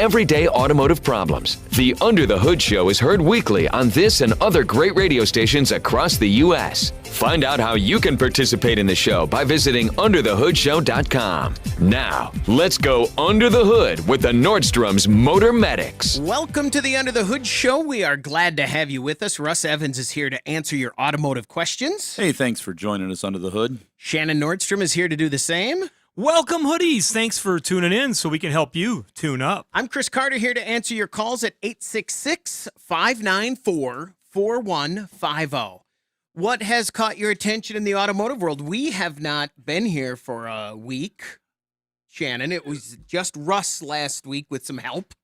everyday automotive problems. The Under the Hood Show is heard weekly on this and other great radio stations across the U.S. Find out how you can participate in the show by visiting underthehoodshow.com. Now, let's go under the hood with the Nordstrom's Motor Medics. Welcome to the Under the Hood Show. We are glad to have you with us. Russ Evans is here to answer your automotive questions. Hey, thanks for joining us under the hood. Shannon Nordstrom is here to do the same. Welcome, hoodies. Thanks for tuning in so we can help you tune up. I'm Chris Carter here to answer your calls at 866-594-4150. What has caught your attention in the automotive world? We have not been here for a week, Shannon. It was just Russ last week with some help.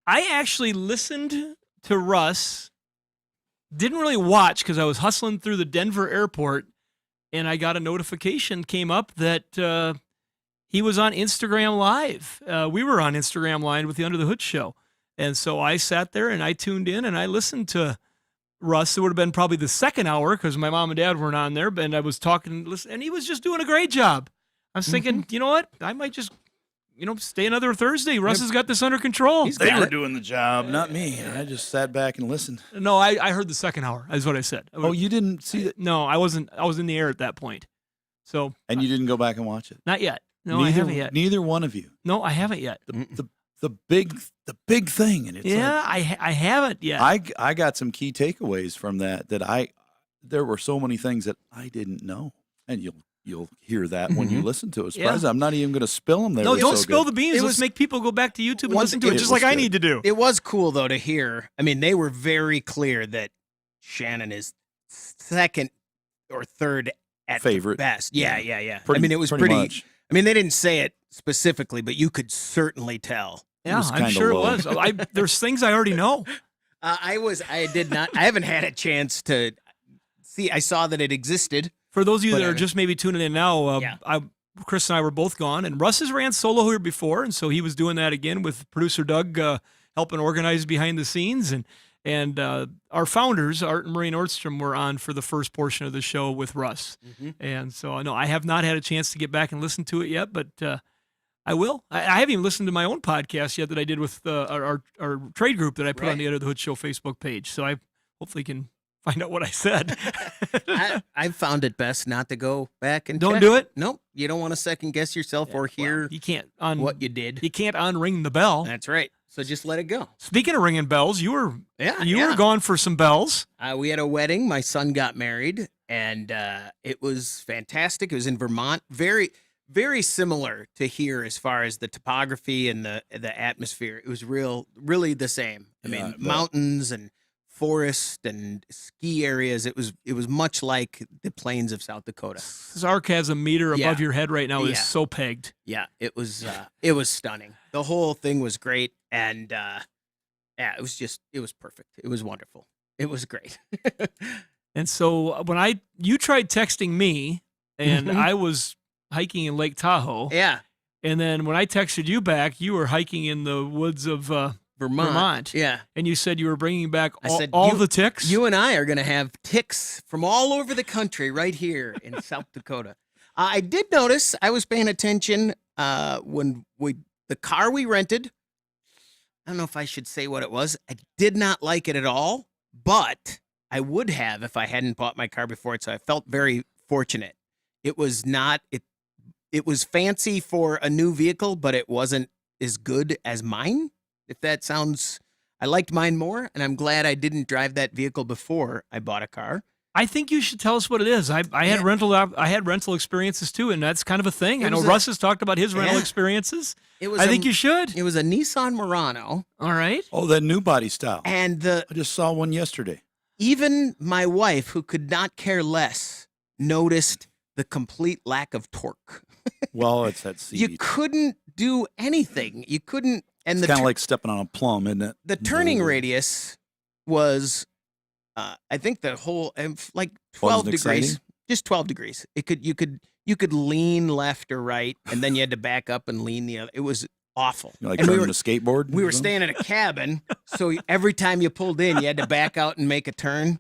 I actually listened to Russ. Didn't really watch because I was hustling through the Denver airport, and I got a notification came up that he was on Instagram Live. We were on Instagram Live with the Under the Hood Show. And so I sat there and I tuned in and I listened to Russ. It would have been probably the second hour because my mom and dad weren't on there, and I was talking, and he was just doing a great job. I was thinking, you know what? I might just, stay another Thursday. Russ has got this under control. They were doing the job, not me. I just sat back and listened. No, I heard the second hour, is what I said. Oh, you didn't see it? No, I wasn't. I was in the air at that point. So. And you didn't go back and watch it? Not yet. No, I haven't yet. Neither one of you. No, I haven't yet. The big thing, and it's I haven't yet. I got some key takeaways from that there were so many things that I didn't know, and you'll hear that when you listen to it. Surprise! I'm not even going to spill them there. No, don't spill the beans. Let's make people go back to YouTube and listen to it, just like I need to do. It was cool though to hear. I mean, they were very clear that Shannon is second or third at favorite best. Yeah. It was pretty much. I mean, they didn't say it specifically, but you could certainly tell. Yeah, I'm sure it was. There's things I already know. I haven't had a chance to see. I saw that it existed. For those of you that are just maybe tuning in now, Chris and I were both gone, and Russ has ran solo here before, and so he was doing that again with producer Doug helping organize behind the scenes, and our founders, Art and Marie Nordstrom, were on for the first portion of the show with Russ. And so, no, I have not had a chance to get back and listen to it yet, but I will. I haven't even listened to my own podcast yet that I did with our trade group that I put on the Under the Hood Show Facebook page. So I hopefully can find out what I said. I found it best not to go back and Don't check. do it? Nope. You don't want to second guess yourself or hear you can't what you did. You can't unring the bell. That's right. So just let it go. Speaking of ringing bells, you were were gone for some bells. We had a wedding. My son got married, and it was fantastic. It was in Vermont. Very, very similar to here as far as the topography and the atmosphere. It was really the same. I mean, mountains and forest and ski areas. It was much like the plains of South Dakota. Sarcasm meter above your head right now is so pegged. Yeah, it was stunning. The whole thing was great, and it was perfect. It was wonderful. It was great. And so when you tried texting me, and I was hiking in Lake Tahoe. Yeah. And then when I texted you back, you were hiking in the woods of Vermont. Yeah. And you said you were bringing back all the ticks. You and I are going to have ticks from all over the country right here in South Dakota. I did notice, I was paying attention when the car we rented, I don't know if I should say what it was. I did not like it at all, but I would have if I hadn't bought my car before it, so I felt very fortunate. It was not, it was fancy for a new vehicle, but it wasn't as good as mine. If that sounds, I liked mine more, and I'm glad I didn't drive that vehicle before I bought a car. I think you should tell us what it is. I had rental experiences too, and that's kind of a thing. I know Russ has talked about his rental experiences. I think you should. It was a Nissan Murano. All right. Oh, that new body style. And I just saw one yesterday. Even my wife, who could not care less, noticed the complete lack of torque. Well, it's that seat. You couldn't do anything. You couldn't. And it's kind of like stepping on a plum, isn't it? The turning radius was, I think the whole, like 12 degrees. Exciting? Just 12 degrees. You could lean left or right, and then you had to back up and lean the other. It was awful. Like turning a skateboard? We were staying in a cabin, so every time you pulled in, you had to back out and make a turn.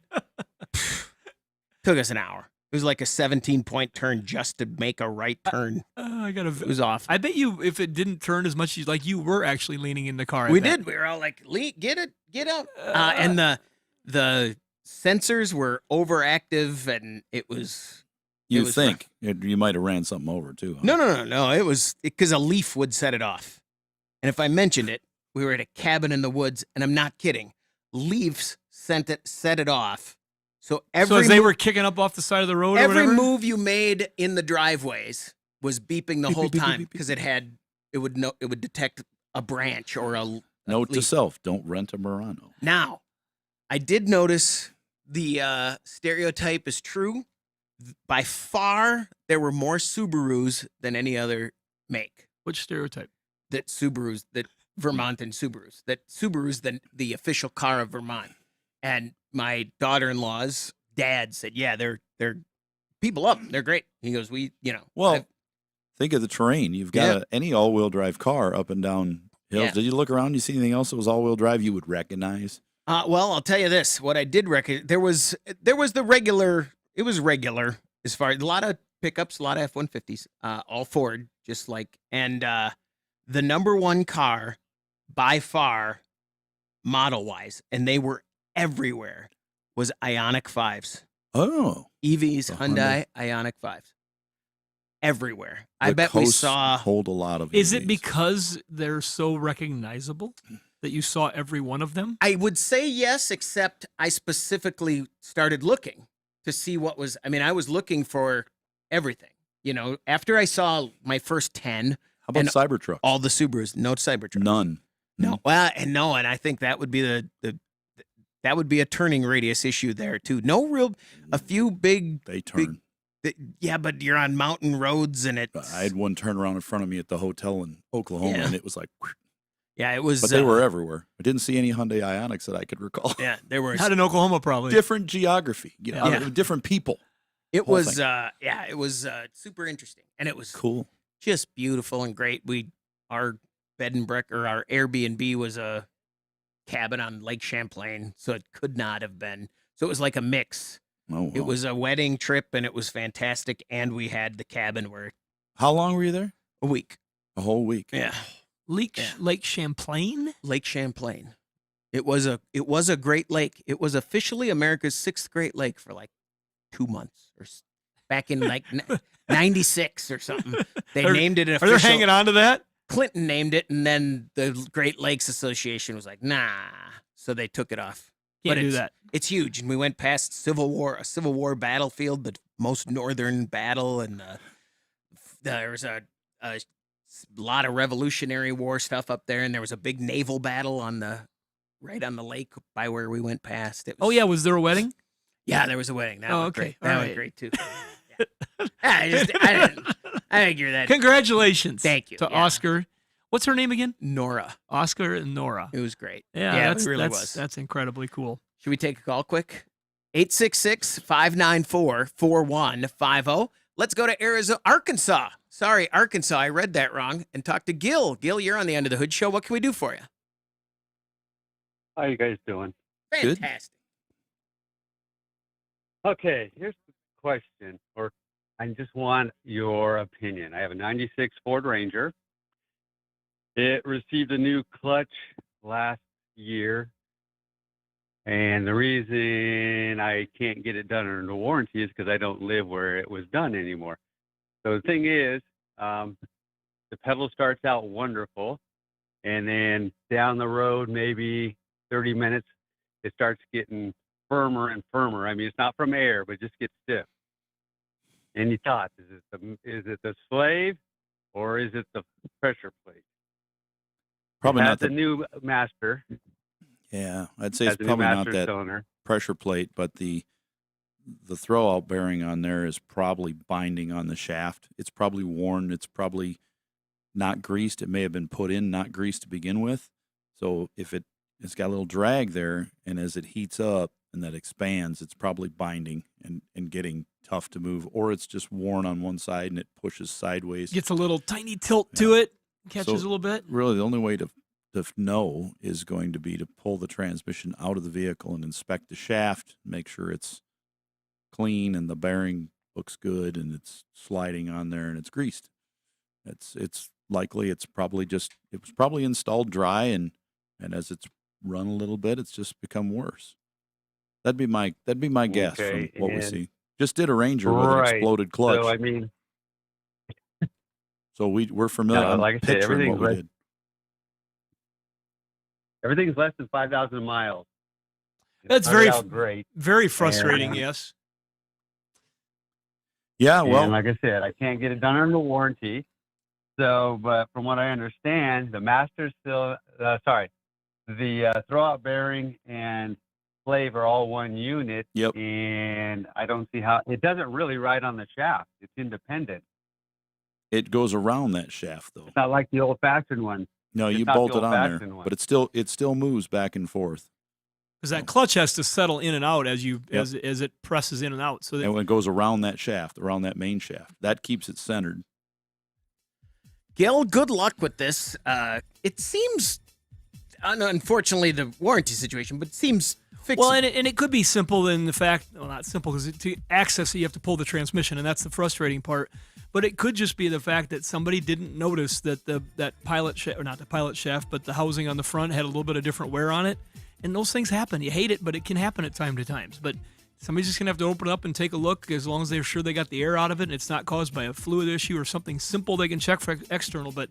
Took us an hour. It was like a 17-point turn just to make a right turn. It was off. I bet you if it didn't turn as much, you were actually leaning in the car. We did. We were all like, get up. And the sensors were overactive, and it was. You think you might have ran something over too? Huh? No. It was because a leaf would set it off. And if I mentioned it, we were at a cabin in the woods, and I'm not kidding. Leaves set it off. So as they were kicking up off the side of the road. Every move you made in the driveways was beeping the whole time because it would detect a branch or a note leaf. to self: don't rent a Murano. Now, I did notice the stereotype is true. By far, there were more Subarus than any other make. Which stereotype? That Vermont and Subarus. That Subaru's the official car of Vermont. And my daughter-in-law's dad said, "Yeah, they're people up. They're great." He goes, Well, think of the terrain. You've got any all-wheel drive car up and down hills. Yeah. Did you look around? You see anything else that was all-wheel drive you would recognize? Well, I'll tell you this. What I did recognize, there was the regular. It was regular as far as a lot of pickups, a lot of F-150s, all Ford, just like, and the number one car by far, model-wise, and they were everywhere, was Ioniq 5s. Oh. EVs, Hyundai Ioniq 5s. Everywhere. I bet we saw. Hold a lot of. Is EVs. it because they're so recognizable that you saw every one of them? I would say yes, except I specifically started looking to see what was. I mean, I was looking for everything. After I saw my first 10. How about Cybertrucks? All the Subarus, no Cybertrucks. None. No. Well, and I think that would be that would be a turning radius issue there too. A few big. They turn. Yeah, but you're on mountain roads, and it's. I had one turn around in front of me at the hotel in Oklahoma, and it was like. Yeah, it was. But they were everywhere. I didn't see any Hyundai Ioniqs that I could recall. Yeah, there were. Not in Oklahoma, probably. Different geography, different people. It was. It was super interesting, and it was cool, just beautiful and great. Our bed and breakfast, or our Airbnb, was a cabin on Lake Champlain, so it could not have been. So it was like a mix. Oh, wow. It was a wedding trip, and it was fantastic. And we had the cabin where. How long were you there? A week. A whole week. Yeah. Lake Champlain? Lake Champlain. It was a Great Lake. It was officially America's 6th Great Lake for like 2 months, or back in like 96 or something. They named it official. Are they hanging on to that? Clinton named it, and then the Great Lakes Association was like, nah. So they took it off. Can't do that. It's huge. And we went past a Civil War battlefield, the most northern battle, and there was a lot of Revolutionary War stuff up there, and there was a big naval battle right on the lake by where we went past. Was there a wedding? Yeah, there was a wedding. That went great. That went great too. Yeah. I figure that. Congratulations. Thank you. To Oscar. What's her name again? Nora. Oscar and Nora. It was great. Yeah, it really was. That's incredibly cool. Should we take a call quick? 866-594-4150. Let's go to Arkansas. Sorry, Arkansas. I read that wrong. And talk to Gil. Gil, you're on the Under the Hood show. What can we do for you? How you guys doing? Fantastic. Okay, here's the question, or I just want your opinion. I have a 96 Ford Ranger. It received a new clutch last year, and the reason I can't get it done under warranty is because I don't live where it was done anymore. So the thing is, the pedal starts out wonderful, and then down the road, maybe 30 minutes, it starts getting firmer and firmer. I mean, it's not from air, but it just gets stiff. Any thoughts? Is it the slave, or is it the pressure plate? Probably not the new master. Yeah, I'd say it's probably not that cylinder. Pressure plate, but the throwout bearing on there is probably binding on the shaft. It's probably worn. It's probably not greased. It may have been put in not greased to begin with. So if it's got a little drag there, and as it heats up and that expands, it's probably binding and getting tough to move, or it's just worn on one side and it pushes sideways. Gets a little tiny tilt to it, catches a little bit. Really, the only way to know is going to be to pull the transmission out of the vehicle and inspect the shaft, make sure it's clean and the bearing looks good and it's sliding on there and it's greased. It's likely it was probably installed dry and as it's run a little bit, it's just become worse. That'd be my guess from what we see. Just did a Ranger with an exploded clutch. So I mean, so we're familiar. like I said, Picturing what we did. Everything's less than 5,000 miles. That's great. Very frustrating. Yes. Yeah. Well, and like I said, I can't get it done under warranty. So, but from what I understand, the the throwout bearing and slave are all one unit. Yep. And I don't see how it doesn't really ride on the shaft. It's independent. It goes around that shaft though. It's not like the old-fashioned one. No, you bolt it on there, but it still moves back and forth. Because that clutch has to settle in and out as it presses in and out. So and when it goes around that shaft, around that main shaft, that keeps it centered. Gil, good luck with this. It seems, unfortunately, the warranty situation, but it seems fixable. Well, and it could be simple in the fact, well, not simple, because to access it, you have to pull the transmission, and that's the frustrating part. But it could just be the fact that somebody didn't notice that that pilot shaft, or not the pilot shaft, but the housing on the front had a little bit of different wear on it. And those things happen. You hate it, but it can happen at time to times. But somebody's just going to have to open it up and take a look as long as they're sure they got the air out of it and it's not caused by a fluid issue or something simple they can check for external. But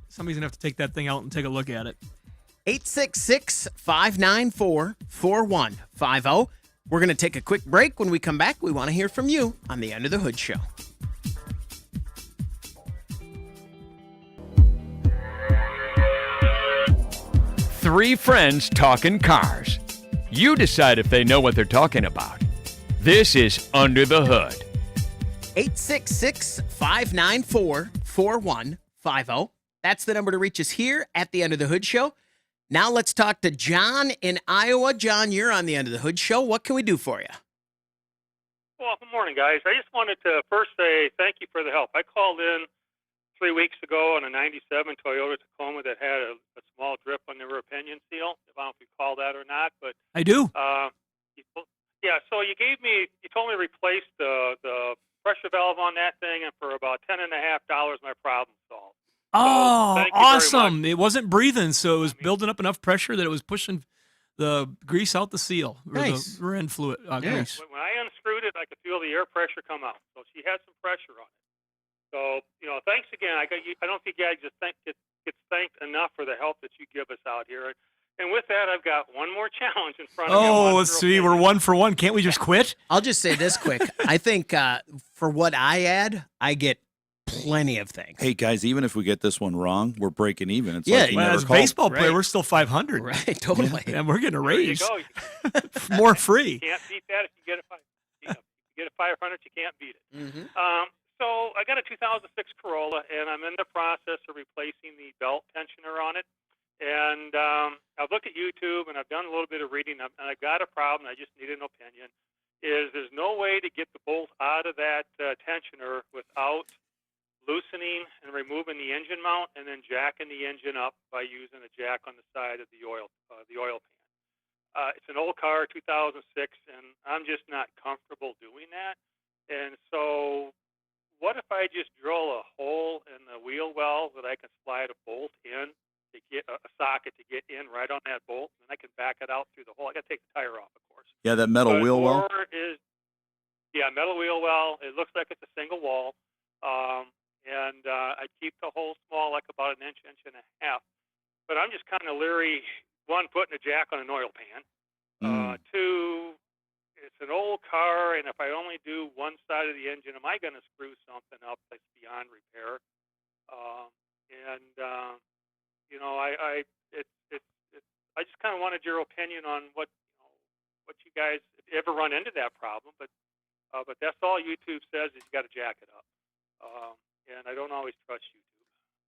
somebody's going to have to take that thing out and take a look at it. 866-594-4150. We're going to take a quick break. When we come back, we want to hear from you on the Under the Hood Show. Three friends talking cars. You decide if they know what they're talking about. This is Under the Hood. 866-594-4150. That's the number to reach us here at the Under the Hood Show. Now let's talk to John in Iowa. John, you're on the Under the Hood Show. What can we do for you? Well, good morning, guys. I just wanted to first say thank you for the help. I called in 3 weeks ago on a 97 Toyota Tacoma that had a small drip on the rear pinion seal. I don't know if you call that or not, but I do. So you told me to replace the pressure valve on that thing, and for about $10.50, my problem solved. Oh, awesome! It wasn't breathing, so it was building up enough pressure that it was pushing the grease out the seal, or nice. the rear end fluid grease. When I unscrewed it, I could feel the air pressure come out. So she had some pressure on it. So, thanks again. I don't think I just gets thanked enough for the help that you give us out here. And with that, I've got one more challenge in front of me. Oh, let's see. We're 1 for 1. Can't we just quit? I'll just say this quick. I think for what I add, I get plenty of things. Hey, guys, even if we get this one wrong, we're breaking even. It's like as a baseball player, we're still 500. Right, totally. And we're getting a raise. There you go. More free. You can't beat that if you get a 500, you can't beat it. Mm-hmm. So I got a 2006 Corolla, and I'm in the process of replacing the belt tensioner on it. And I've looked at YouTube, and I've done a little bit of reading, and I've got a problem. I just need an opinion. There's no way to get the bolt out of that tensioner without loosening and removing the engine mount, and then jacking the engine up by using a jack on the side of the oil pan. It's an old car, 2006, and I'm just not comfortable doing that. And so what if I just drill a hole in the wheel well that I can slide a bolt in to get a socket to get in right on that bolt, and I can back it out through the hole? I got to take the tire off, of course. Yeah, that metal wheel well? Metal wheel well. It looks like it's a single wall. And I keep the hole small, like about an inch and a half. But I'm just kind of leery, one, putting a jack on an oil pan. Two, it's an old car, and if I only do one side of the engine, am I going to screw something up that's beyond repair? I just kind of wanted your opinion on what you guys, if you ever run into that problem. But that's all YouTube says is you got to jack it up. And I don't always trust YouTube.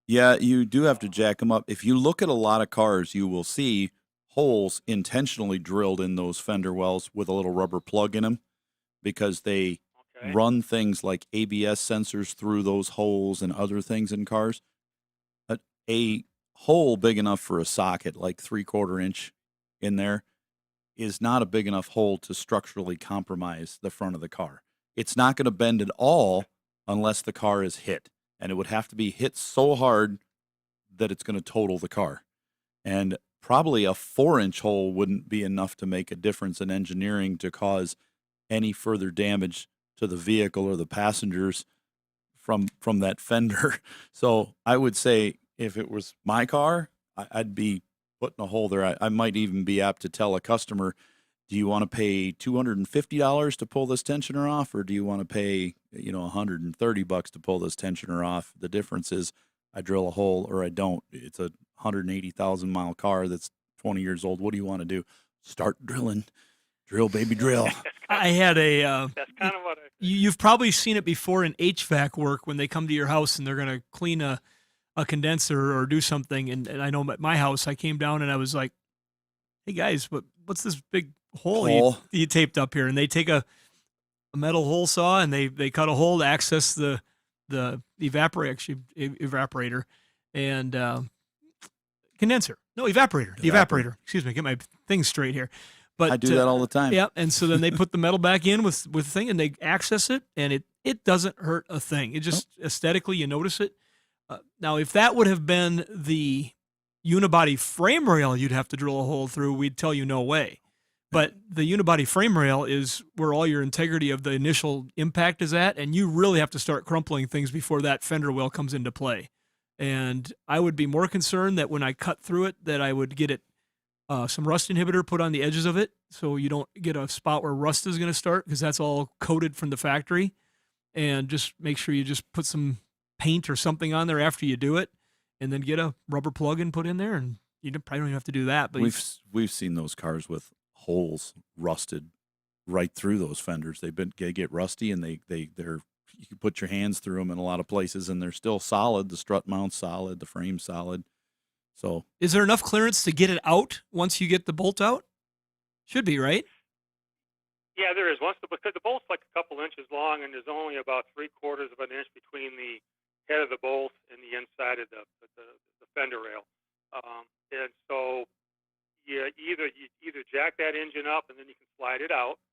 Yeah, you do have to jack them up. If you look at a lot of cars, you will see holes intentionally drilled in those fender wells with a little rubber plug in them, because they run things like ABS sensors through those holes and other things in cars. A hole big enough for a socket, like 3/4 inch in there, is not a big enough hole to structurally compromise the front of the car. it's not going to bend at all unless the car is hit. And it would have to be hit so hard that it's going to total the car. And probably a 4-inch hole wouldn't be enough to make a difference in engineering to cause any further damage to the vehicle or the passengers from that fender. So I would say if it was my car, I'd be putting a hole there. I might even be apt to tell a customer, do you want to pay $250 to pull this tensioner off, or do you want to pay, $130 to pull this tensioner off? The difference is I drill a hole or I don't. It's a 180,000 mile car that's 20 years old. What do you want to do? Start drilling. Drill, baby, drill. I had a. That's kind of what You've probably seen it before in HVAC work when they come to your house and they're going to clean a condenser or do something. And I know at my house, I came down and I was like, hey guys, what's this big hole you taped up here? And they take a metal hole saw and they cut a hole to access the evaporator and condenser. No, evaporator. The evaporator. Excuse me, get my things straight here. But I do that all the time. Yeah, and so then they put the metal back in with the thing, and they access it, and it doesn't hurt a thing. It just aesthetically, you notice it. Now, if that would have been the unibody frame rail you'd have to drill a hole through, we'd tell you no way. But the unibody frame rail is where all your integrity of the initial impact is at, and you really have to start crumpling things before that fender well comes into play. And I would be more concerned that when I cut through it, that I would get it some rust inhibitor put on the edges of it so you don't get a spot where rust is going to start, because that's all coated from the factory. And just make sure you just put some paint or something on there after you do it, and then get a rubber plug and put in there, and you probably don't even have to do that. But we've seen those cars with holes rusted right through those fenders. They get rusty, and they're you can put your hands through them in a lot of places, and they're still solid. The strut mount's solid, the frame's solid. So, is there enough clearance to get it out once you get the bolt out? Should be, right? Yeah, there is. Because the bolt's like a couple inches long, and there's only about 3/4 of an inch between the head of the bolt and the inside of the fender rail. And so you either jack that engine up and then you can slide it out,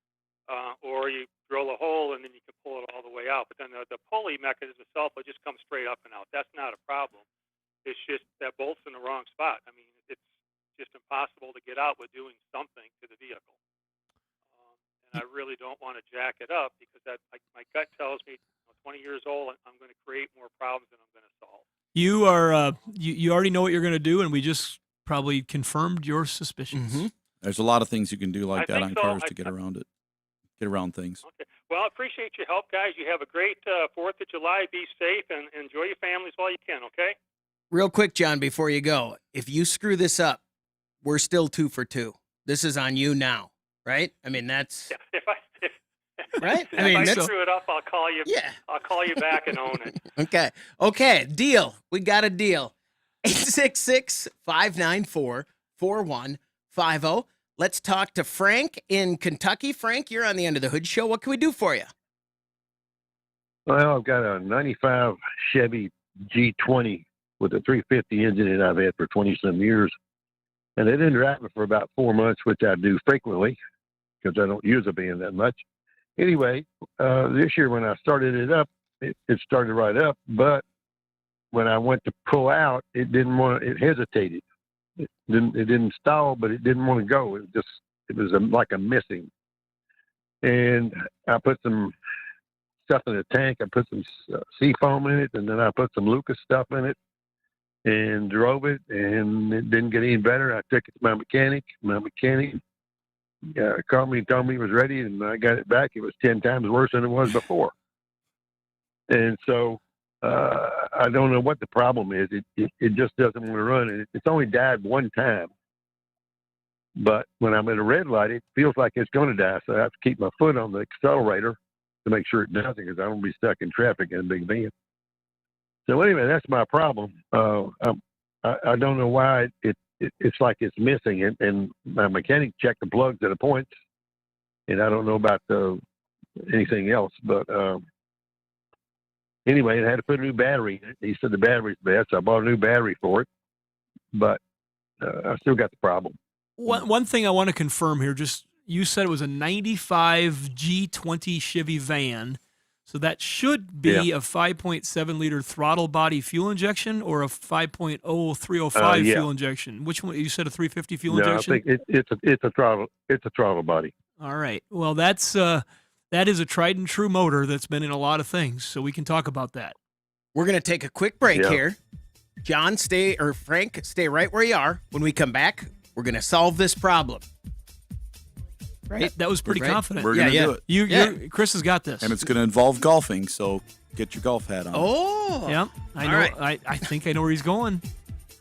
or you drill a hole and then you can pull it all the way out. But then the pulley mechanism itself will just come straight up and out. That's not a problem. It's just that bolt's in the wrong spot. I mean, it's just impossible to get out with doing something to the vehicle. And I really don't want to jack it up, because my gut tells me, 20 years old, I'm going to create more problems than I'm going to solve. You are you already know what you're going to do, and we just probably confirmed your suspicions. Mm-hmm. There's a lot of things you can do like that on cars to get around it. Get around things. Okay. Well, I appreciate your help, guys. You have a great 4th of July. Be safe and enjoy your families while you can, okay? Real quick, John, before you go, if you screw this up, we're still 2 for 2. This is on you now, right? I mean, that's right. I mean, if I screw it up, I'll call you. Yeah. I'll call you back and own it. Okay. Deal. We got a deal. 866-594-4150. Let's talk to Frank in Kentucky. Frank, you're on the Under the Hood show. What can we do for you? Well, I've got a 95 Chevy G20 with a 350 engine that I've had for 20-some years. And I didn't drive it for about 4 months, which I do frequently because I don't use a van that much. Anyway, this year when I started it up, it started right up. But when I went to pull out, it hesitated. It didn't stall, but it didn't want to go. It was like a missing. And I put some stuff in the tank. I put some seafoam in it, and then I put some Lucas stuff in it and drove it, and it didn't get any better. I took it to my mechanic. My mechanic called me and told me it was ready, and I got it back. It was 10 times worse than it was before. And so I don't know what the problem is. It just doesn't want to run. It's only died one time. But when I'm at a red light, it feels like it's going to die. So I have to keep my foot on the accelerator to make sure it doesn't, because I don't be stuck in traffic in a big van. So anyway, that's my problem. I don't know why it's like it's missing. And my mechanic checked the plugs at the points, and I don't know about anything else. But anyway, I had to put a new battery in it. He said the battery's bad, so I bought a new battery for it. But I still got the problem. One thing I want to confirm here, just you said it was a 95 G20 Chevy van. So that should be a 5.7 liter throttle body fuel injection or a 5.0 305 fuel injection. Which one? You said a 350 fuel injection? I think it's a throttle. It's a throttle body. All right. Well, that is a tried and true motor that's been in a lot of things. So we can talk about that. We're going to take a quick break here. John, Frank, stay right where you are. When we come back, we're going to solve this problem. Right? That was pretty confident. We're going to do it. Chris has got this. And it's going to involve golfing, so get your golf hat on. Oh. Yeah. I know. Right. I think I know where he's going.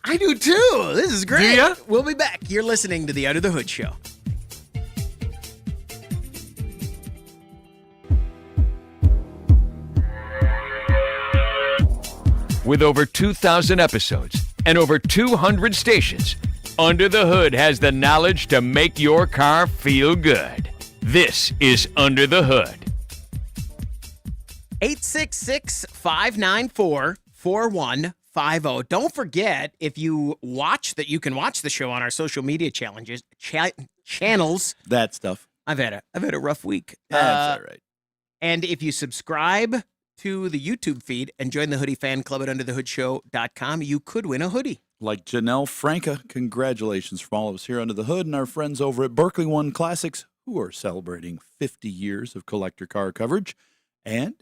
I do too. This is great. Do ya? We'll be back. You're listening to the Under the Hood Show. With over 2,000 episodes and over 200 stations, Under the Hood has the knowledge to make your car feel good. This is Under the Hood. 866-594-4150. Don't forget, if you watch that, you can watch the show on our social media channels. That stuff. I've had a rough week. That's all right. And if you subscribe to the YouTube feed and join the Hoodie Fan Club at underthehoodshow.com, you could win a hoodie. Like Janelle Franca, congratulations from all of us here under the hood and our friends over at Berkeley One Classics, who are celebrating 50 years of collector car coverage, and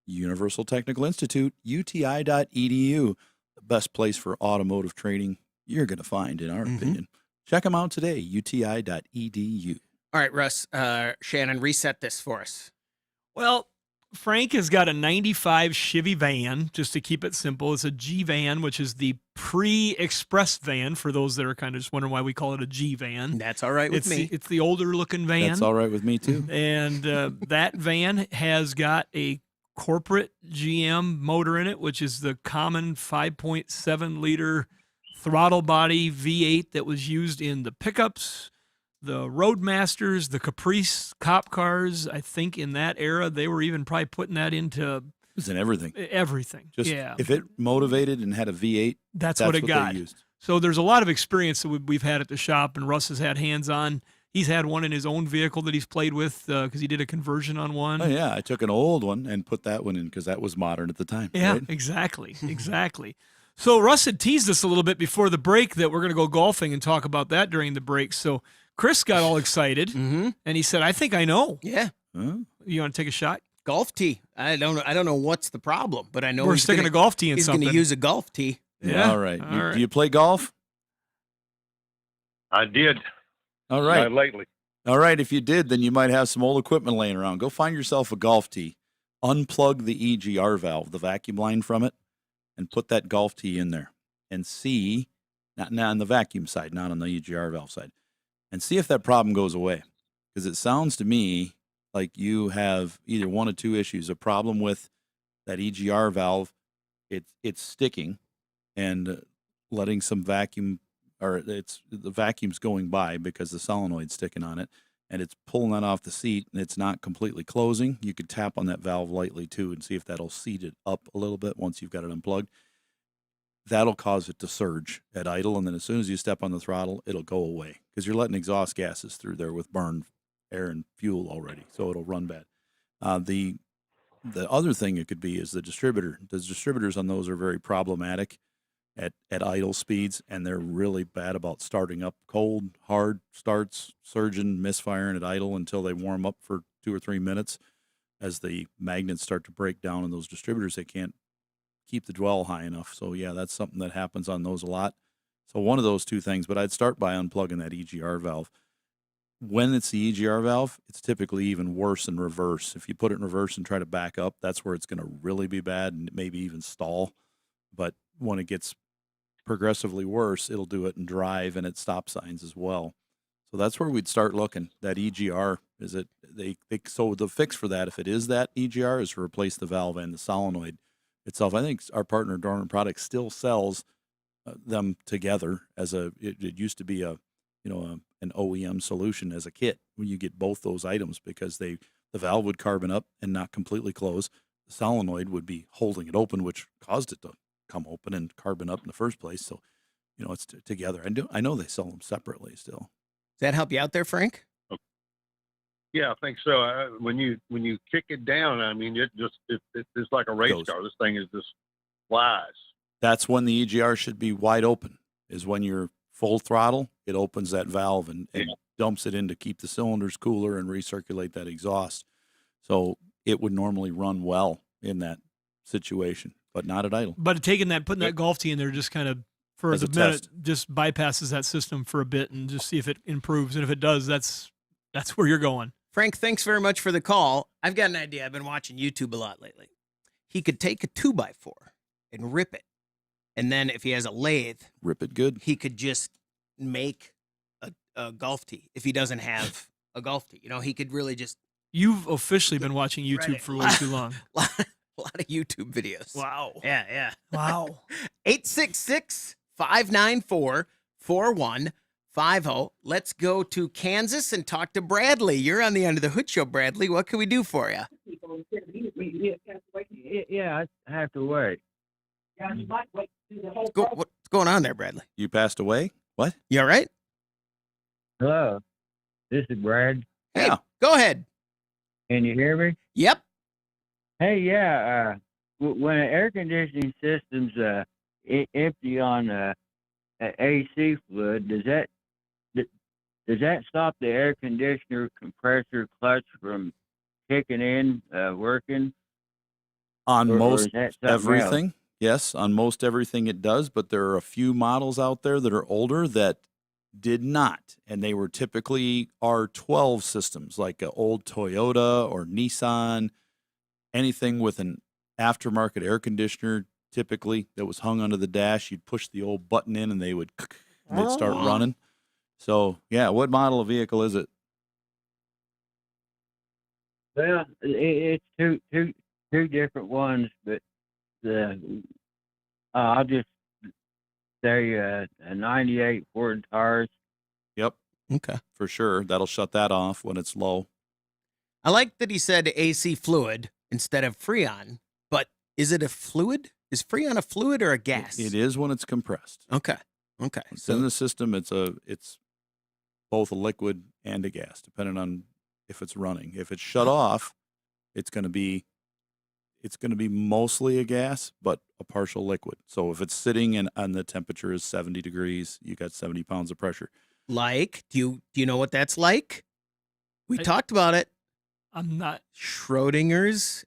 Universal Technical Institute, uti.edu, the best place for automotive training you're going to find, in our opinion. Check them out today, uti.edu. All right, Russ, Shannon, reset this for us. Well, Frank has got a 95 Chevy van, just to keep it simple. It's a G van, which is the pre-express van, for those that are kind of just wondering why we call it a G van. That's all right with me. It's the older looking van. That's all right with me, too. And that van has got a corporate GM motor in it, which is the common 5.7 liter throttle body V8 that was used in the pickups, the Roadmasters, the Caprice cop cars. I think in that era, they were even probably putting that into... It was in everything. Everything. Just if it motivated and had a V8, that's what it got. They used. So there's a lot of experience that we've had at the shop, and Russ has had hands-on. He's had one in his own vehicle that he's played with because he did a conversion on one. Oh, yeah. I took an old one and put that one in because that was modern at the time. Yeah, right? Exactly. So Russ had teased us a little bit before the break that we're going to go golfing and talk about that during the break. So Chris got all excited, and he said, I think I know. Yeah. Huh? You want to take a shot? Golf tee. I don't know what's the problem, but I know we're sticking a golf tee in something. He's going to use a golf tee. Yeah. All right. Do you play golf? I did. All right. Not lately. All right. If you did, then you might have some old equipment laying around. Go find yourself a golf tee. Unplug the EGR valve, the vacuum line from it, and put that golf tee in there and see, not on the vacuum side, not on the EGR valve side, and see if that problem goes away. Because it sounds to me like you have either one of two issues: a problem with that EGR valve, it's sticking and letting some vacuum, or the vacuum's going by because the solenoid's sticking on it, and it's pulling that off the seat, and it's not completely closing. You could tap on that valve lightly too and see if that'll seat it up a little bit once you've got it unplugged. That'll cause it to surge at idle, and then as soon as you step on the throttle, it'll go away because you're letting exhaust gases through there with burned air and fuel already, so it'll run bad. The other thing it could be is the distributor. The distributors on those are very problematic at idle speeds, and they're really bad about starting up cold, hard starts, surging, misfiring at idle until they warm up for 2 or 3 minutes. As the magnets start to break down in those distributors, they can't keep the dwell high enough. So, yeah, that's something that happens on those a lot. So one of those two things, but I'd start by unplugging that EGR valve. When it's the EGR valve, it's typically even worse in reverse. If you put it in reverse and try to back up, that's where it's going to really be bad and maybe even stall. But when it gets progressively worse, it'll do it in drive and at stop signs as well. So that's where we'd start looking. That EGR, so the fix for that, if it is that EGR, is to replace the valve and the solenoid itself. I think our partner Dorman Products still sells them together as it used to be an OEM solution as a kit when you get both those items, because the valve would carbon up and not completely close. The solenoid would be holding it open, which caused it to come open and carbon up in the first place. So, it's together. I know they sell them separately still. Does that help you out there, Frank? Yeah, I think so. When you kick it down, I mean, it's like a race car. This thing is just flies. That's when the EGR should be wide open. Is when you're full throttle, it opens that valve and dumps it in to keep the cylinders cooler and recirculate that exhaust. So it would normally run well in that situation, but not at idle. But putting that Golf tee in there just kind of for As the a minute test. just bypasses that system for a bit and just see if it improves. And if it does, that's where you're going. Frank, thanks very much for the call. I've got an idea. I've been watching YouTube a lot lately. He could take a 2x4 and rip it. And then if he has a lathe, Rip it good. he could just make a golf tee if he doesn't have a golf tee. He could really just. You've officially been watching YouTube for way too long. A lot of YouTube videos. Wow. Yeah. Wow. 866-594-4150. Let's go to Kansas and talk to Bradley. You're on the Under the Hood Show, Bradley. What can we do for you? Yeah, I have to wait. What's going on there, Bradley? You passed away? What? You all right? Hello, this is Brad. Hey, Yeah. go ahead. Can you hear me? Yep. Hey, yeah. When an air conditioning system's empty on AC fluid, does that stop the air conditioner compressor clutch from kicking in, working? On Or most is that something everything, yes, on most everything it does, but there are a few models out there that are older that did not, and they were typically R12 systems, like an old Toyota or Nissan, anything with an aftermarket air conditioner, typically that was hung under the dash. You'd push the old button in, and they'd start running. So, yeah, what model of vehicle is it? Well, it's two different ones, but I'll just say a 98 Ford Taurus. Yep, Okay. for sure. That'll shut that off when it's low. I like that he said AC fluid instead of Freon, but is it a fluid? Is Freon a fluid or a gas? It is when it's compressed. Okay. It's in the system. It's both a liquid and a gas, depending on if it's running. If it's shut off, it's going to be mostly a gas, but a partial liquid. So if it's sitting and the temperature is 70 degrees, you got 70 pounds of pressure. Like, do you know what that's like? We talked about it. I'm not. Schrodinger's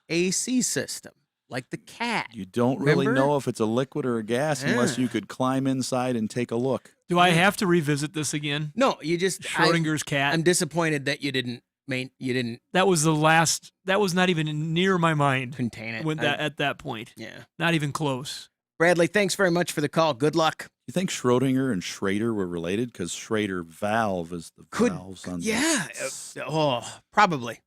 AC system, like the cat. You don't really Remember? know if it's a liquid or a gas unless you could climb inside and take a look. Do I have to revisit this again? No, you just Schrodinger's cat. I'm disappointed that you didn't That was the last. That was not even near my mind contain it. at that point. Yeah. Not even close. Bradley, thanks very much for the call. Good luck. You think Schrodinger and Schrader were related? Because Schrader valve is the valves on Probably.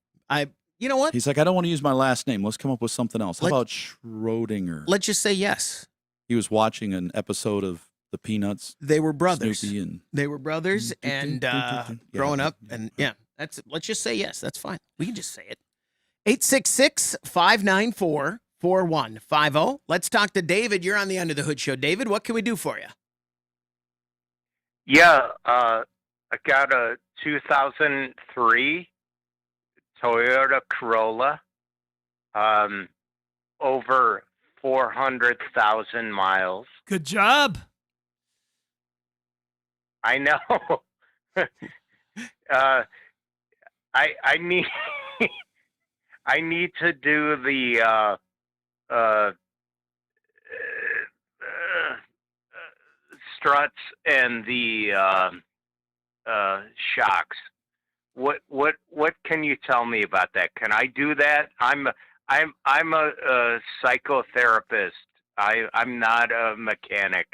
You know what? He's like, I don't want to use my last name. Let's come up with something else. How about Schrodinger? Let's just say yes. He was watching an episode of The Peanuts. They were brothers. Snoopy and They were brothers, and growing up, and let's just say yes. That's fine. We can just say it. 866-594-4150. Let's talk to David. You're on the Under the Hood Show. David, what can we do for you? Yeah, I got a 2003 Toyota Corolla, over 400,000 miles. Good job. I know. I need I need to do the struts and the shocks. What can you tell me about that? Can I do that? I'm a psychotherapist. I'm not a mechanic.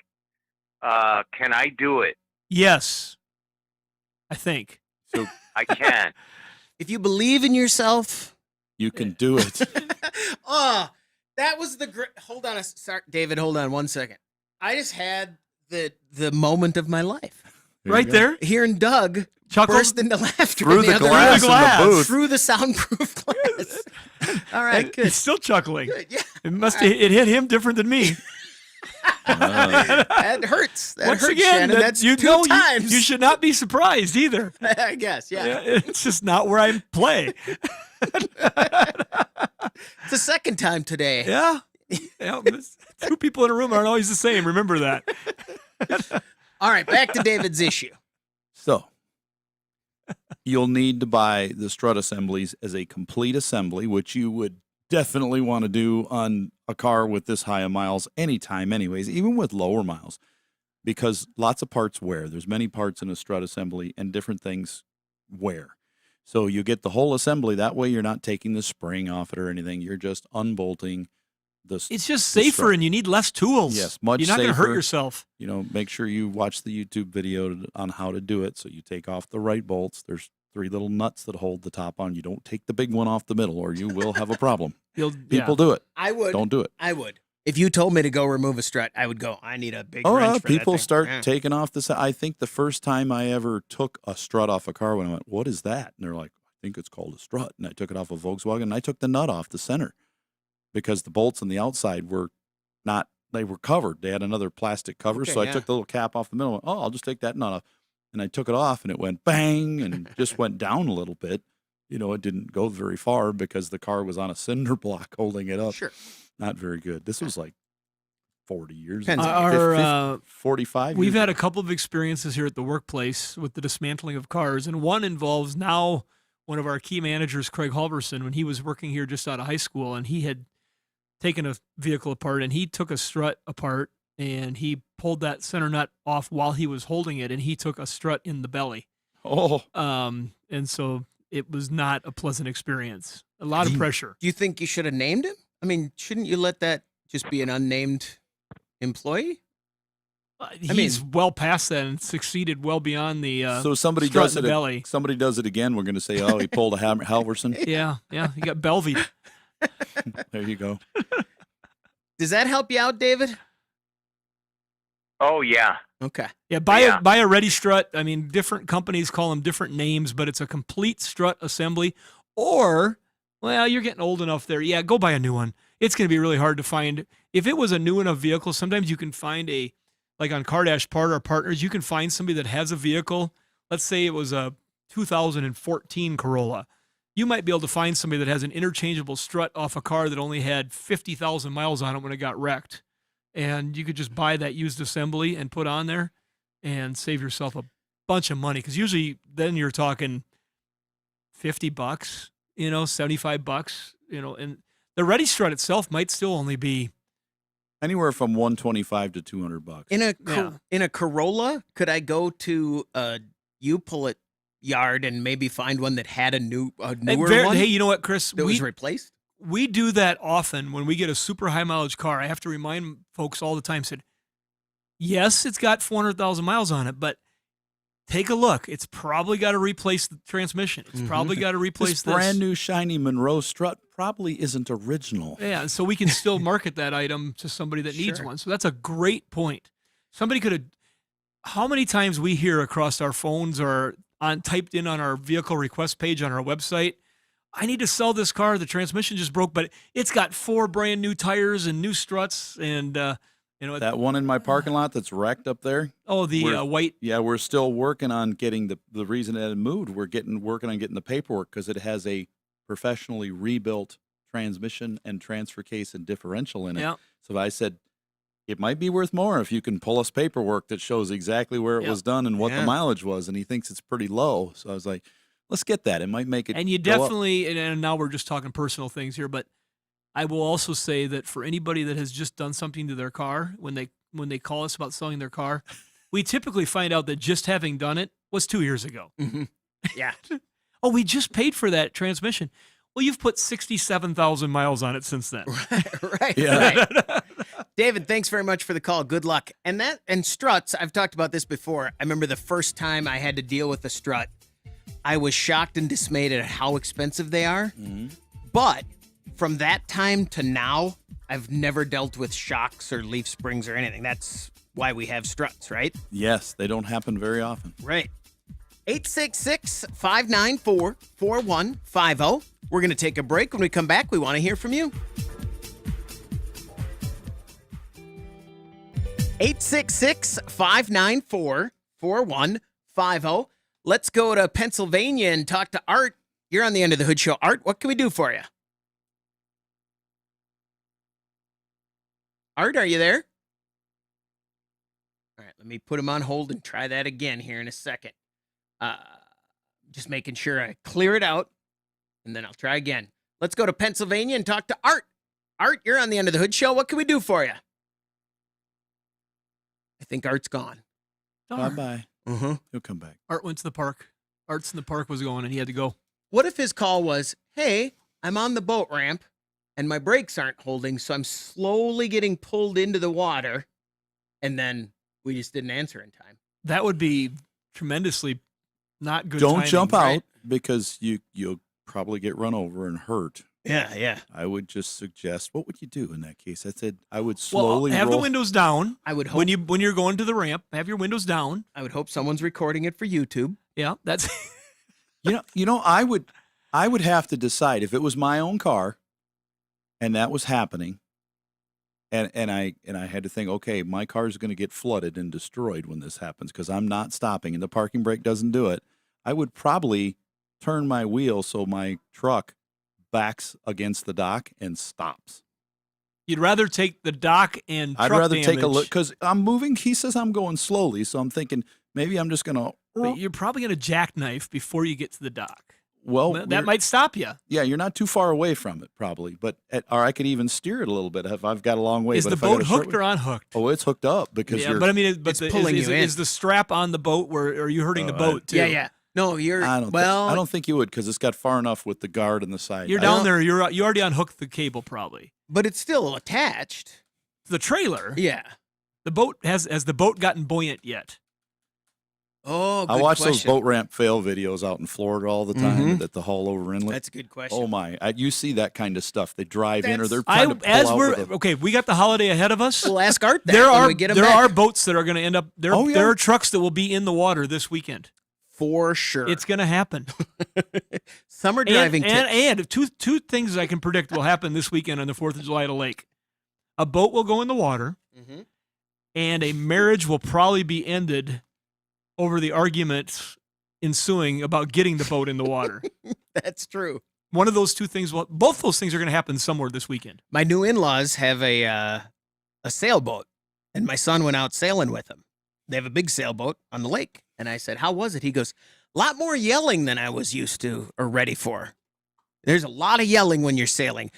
Can I do it? Yes, I think. So I can. If you believe in yourself, you can do it. Oh, that was the great. Hold on, sorry, David. Hold on 1 second. I just had the moment of my life. Right there, hearing Doug burst into laughter through the glass in the booth, through the soundproof glass. All right, good. He's still chuckling. Good, yeah. It hit him different than me. That hurts. That Once hurts, again, Shannon. That's two times. You should not be surprised either. I guess, yeah. It's just not where I play. It's the second time today. Yeah. Two people in a room aren't always the same. Remember that. All right, back to David's issue. So you'll need to buy the strut assemblies as a complete assembly, which you would definitely want to do on a car with this high of miles anytime anyways, even with lower miles, because lots of parts wear. There's many parts in a strut assembly and different things wear. So you get the whole assembly. That way you're not taking the spring off it or anything. You're just unbolting it's just safer and you need less tools. Yes, much You're not going to hurt yourself. Make sure you watch the YouTube video on how to do it. So you take off the right bolts. There's 3 little nuts that hold the top on. You don't take the big one off the middle or you will have a problem. People do it. I would. Don't do it. I would. If you told me to go remove a strut, I would go, I need a big wrench for people that thing. start taking off this. I think the first time I ever took a strut off a car, when I went, what is that? And they're like, I think it's called a strut. And I took it off a Volkswagen and I took the nut off the center because the bolts on the outside were they were covered. They had another plastic cover. Okay, so I took the little cap off the middle and went, I'll just take that nut off. And I took it off and it went bang and just went down a little bit. It didn't go very far because the car was on a cinder block holding it up. Sure. Not very good. This was like 40 years Depends ago. 45 We've years had ago. a couple of experiences here at the workplace with the dismantling of cars, and one involves now one of our key managers, Craig Halverson, when he was working here just out of high school, and he had taken a vehicle apart, and he took a strut apart, and he pulled that center nut off while he was holding it, and he took a strut in the belly. Oh. And so it was not a pleasant experience. A lot of pressure. Do you think you should have named him? I mean, shouldn't you let that just be an unnamed employee? He's well past that and succeeded well beyond the so somebody strut does in the it. belly. Somebody does it again. We're going to say, oh, he pulled a Halverson. Yeah, he got belvied. There you go. Does that help you out, David? Oh yeah. Okay. Yeah, buy a ready strut. I mean, different companies call them different names, but it's a complete strut assembly. Or, well, you're getting old enough there. Yeah, go buy a new one. It's going to be really hard to find. If it was a new enough vehicle, sometimes you can find like on CarDash Partners, you can find somebody that has a vehicle. Let's say it was a 2014 Corolla. You might be able to find somebody that has an interchangeable strut off a car that only had 50,000 miles on it when it got wrecked. And you could just buy that used assembly and put on there and save yourself a bunch of money. Because usually then you're talking $50, $75, and the ready strut itself might still only be anywhere from $125 to $200. In a Corolla, could I go to a U-Pull-It yard and maybe find one that had a newer one? Hey, you know what, Chris? That was replaced? We do that often when we get a super high mileage car. I have to remind folks all the time, yes, it's got 400,000 miles on it, but take a look. It's probably got to replace the transmission. It's probably got to replace this. Brand new shiny Monroe strut probably isn't original. Yeah, so we can still market that item to somebody that needs one. So that's a great point. Somebody could have. How many times we hear across our phones or typed in on our vehicle request page on our website, I need to sell this car. The transmission just broke, but it's got 4 brand new tires and new struts. And, that one in my parking lot that's wrecked up there. Oh, the white. Yeah, we're still working on getting the reason it had moved. We're working on getting the paperwork because it has a professionally rebuilt transmission and transfer case and differential in it. Yeah. So I said, it might be worth more if you can pull us paperwork that shows exactly where it was done and what the mileage was. And he thinks it's pretty low. So I was like, let's get that. It might make it. And you definitely, and now we're just talking personal things here, but I will also say that for anybody that has just done something to their car, when they call us about selling their car, we typically find out that just having done it was 2 years ago. Mm-hmm. Yeah. Oh, we just paid for that transmission. Well, you've put 67,000 miles on it since then. Right. Right. David, thanks very much for the call. Good luck. And struts, I've talked about this before. I remember the first time I had to deal with a strut, I was shocked and dismayed at how expensive they are. Mm-hmm. But from that time to now, I've never dealt with shocks or leaf springs or anything. That's why we have struts, right? Yes, they don't happen very often. Right. 866-594-4150. We're going to take a break. When we come back, we want to hear from you. 866-594-4150. Let's go to Pennsylvania and talk to Art. You're on the Under the Hood Show. Art, what can we do for you? Art, are you there? All right, let me put him on hold and try that again here in a second. Just making sure I clear it out, and then I'll try again. Let's go to Pennsylvania and talk to Art. Art, you're on the Under the Hood Show. What can we do for you? I think Art's gone. Bye-bye. Mm-hmm. He'll come back. Art went to the park. Art's in the park was going, and he had to go. What if his call was, hey, I'm on the boat ramp, and my brakes aren't holding, so I'm slowly getting pulled into the water, and then we just didn't answer in time? That would be tremendously not good Don't timing, jump right? out because you'll probably get run over and hurt. Yeah. I would just suggest, what would you do in that case? I said I would slowly have roll. the windows down. I would hope. When you're going to the ramp, have your windows down. I would hope someone's recording it for YouTube. Yeah, that's You know, I would have to decide if it was my own car, and that was happening, and I had to think, okay, my car is going to get flooded and destroyed when this happens because I'm not stopping, and the parking brake doesn't do it. I would probably turn my wheel so my truck backs against the dock and stops. You'd rather take the dock and I'd truck rather take a damage, look because I'm moving. He says I'm going slowly, so I'm thinking maybe I'm just going to. but you're probably going to jackknife before you get to the dock. Well, That might stop you. Yeah, you're not too far away from it, probably. Or I could even steer it a little bit if I've got a long way. Is but the if I got boat a short hooked way- or unhooked? Oh, it's hooked up because Yeah, you're. but I mean, It's pulling you in. is the strap on the boat, or are you hurting the boat too? Yeah. No, you're. I well, don't think you would because it's got far enough with the guard on the side. You're I down don't- there. You already unhooked the cable, probably. but it's still attached. The trailer. Yeah. The boat has the boat gotten buoyant yet? Oh, good I watch those question. boat ramp fail videos out in Florida all the time Mhm. at the Hull over inlet. That's a good question. Oh my! You see that kind of stuff? They drive in or they're I trying to pull as out we're with a- okay. We got the holiday ahead of us. We'll ask Art that There when are we get him there back. are boats that are going to end up there. Oh, yeah. There are trucks that will be in the water this weekend. For sure. It's going to happen. Summer driving tips. And two things I can predict will happen this weekend on the 4th of July at a lake. A boat will go in the water, Mhm. and a marriage will probably be ended over the argument ensuing about getting the boat in the water. That's true. One of those two things both those things are going to happen somewhere this weekend. My new in-laws have a sailboat, and my son went out sailing with them. They have a big sailboat on the lake, and I said, "How was it?" He goes, "A lot more yelling than I was used to or ready for." There's a lot of yelling when you're sailing.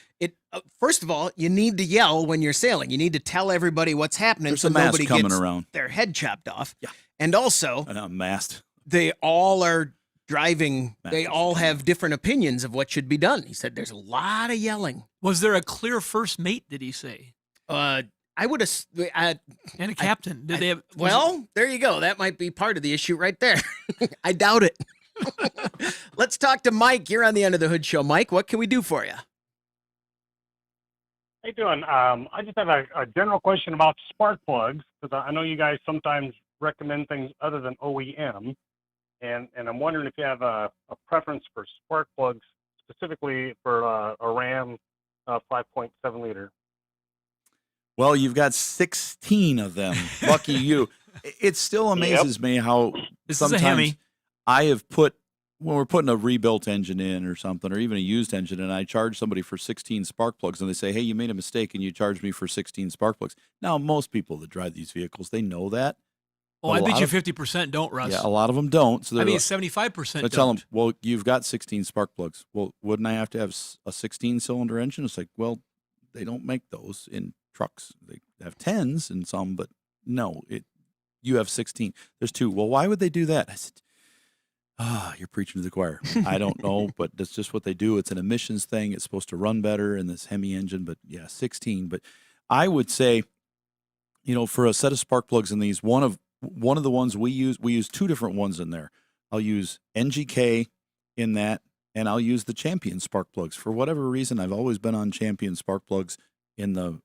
First of all, you need to yell when you're sailing. You need to tell everybody what's happening There's so a mast nobody coming gets around. their head chopped off. Yeah. And also, a mast. they all are driving. They Masters all coming. have different opinions of what should be done. He said there's a lot of yelling. Was there a clear first mate, did he say? I would have. And a captain? Did they have Well, there you go. That might be part of the issue right there. I doubt it. Let's talk to Mike. You're on the Under the Hood Show. Mike, what can we do for you? How you doing? I just have a general question about spark plugs because I know you guys sometimes recommend things other than OEM, and I'm wondering if you have a preference for spark plugs specifically for a Ram 5.7 liter. Well, you've got 16 of them. Lucky you. It still amazes me how This is a sometimes Hemi. I have when we're putting a rebuilt engine in or something, or even a used engine, and I charge somebody for 16 spark plugs, and they say, hey, you made a mistake, and you charged me for 16 spark plugs. Now, most people that drive these vehicles, they know that. Oh, A I bet lot you of- 50% don't, Russ. Yeah, a lot of them don't. So I they're mean, like- 75% but tell don't. them, well, you've got 16 spark plugs. Well, wouldn't I have to have a 16-cylinder engine? It's like, well, they don't make those in trucks. They have 10s in some, but no, you have 16. There's 2. Well, why would they do that? I said, you're preaching to the choir. I don't know, but that's just what they do. It's an emissions thing. It's supposed to run better in this Hemi engine, but yeah, 16. But I would say, for a set of spark plugs in these, one of the ones we use 2 different ones in there. I'll use NGK in that, and I'll use the Champion spark plugs. For whatever reason, I've always been on Champion spark plugs in the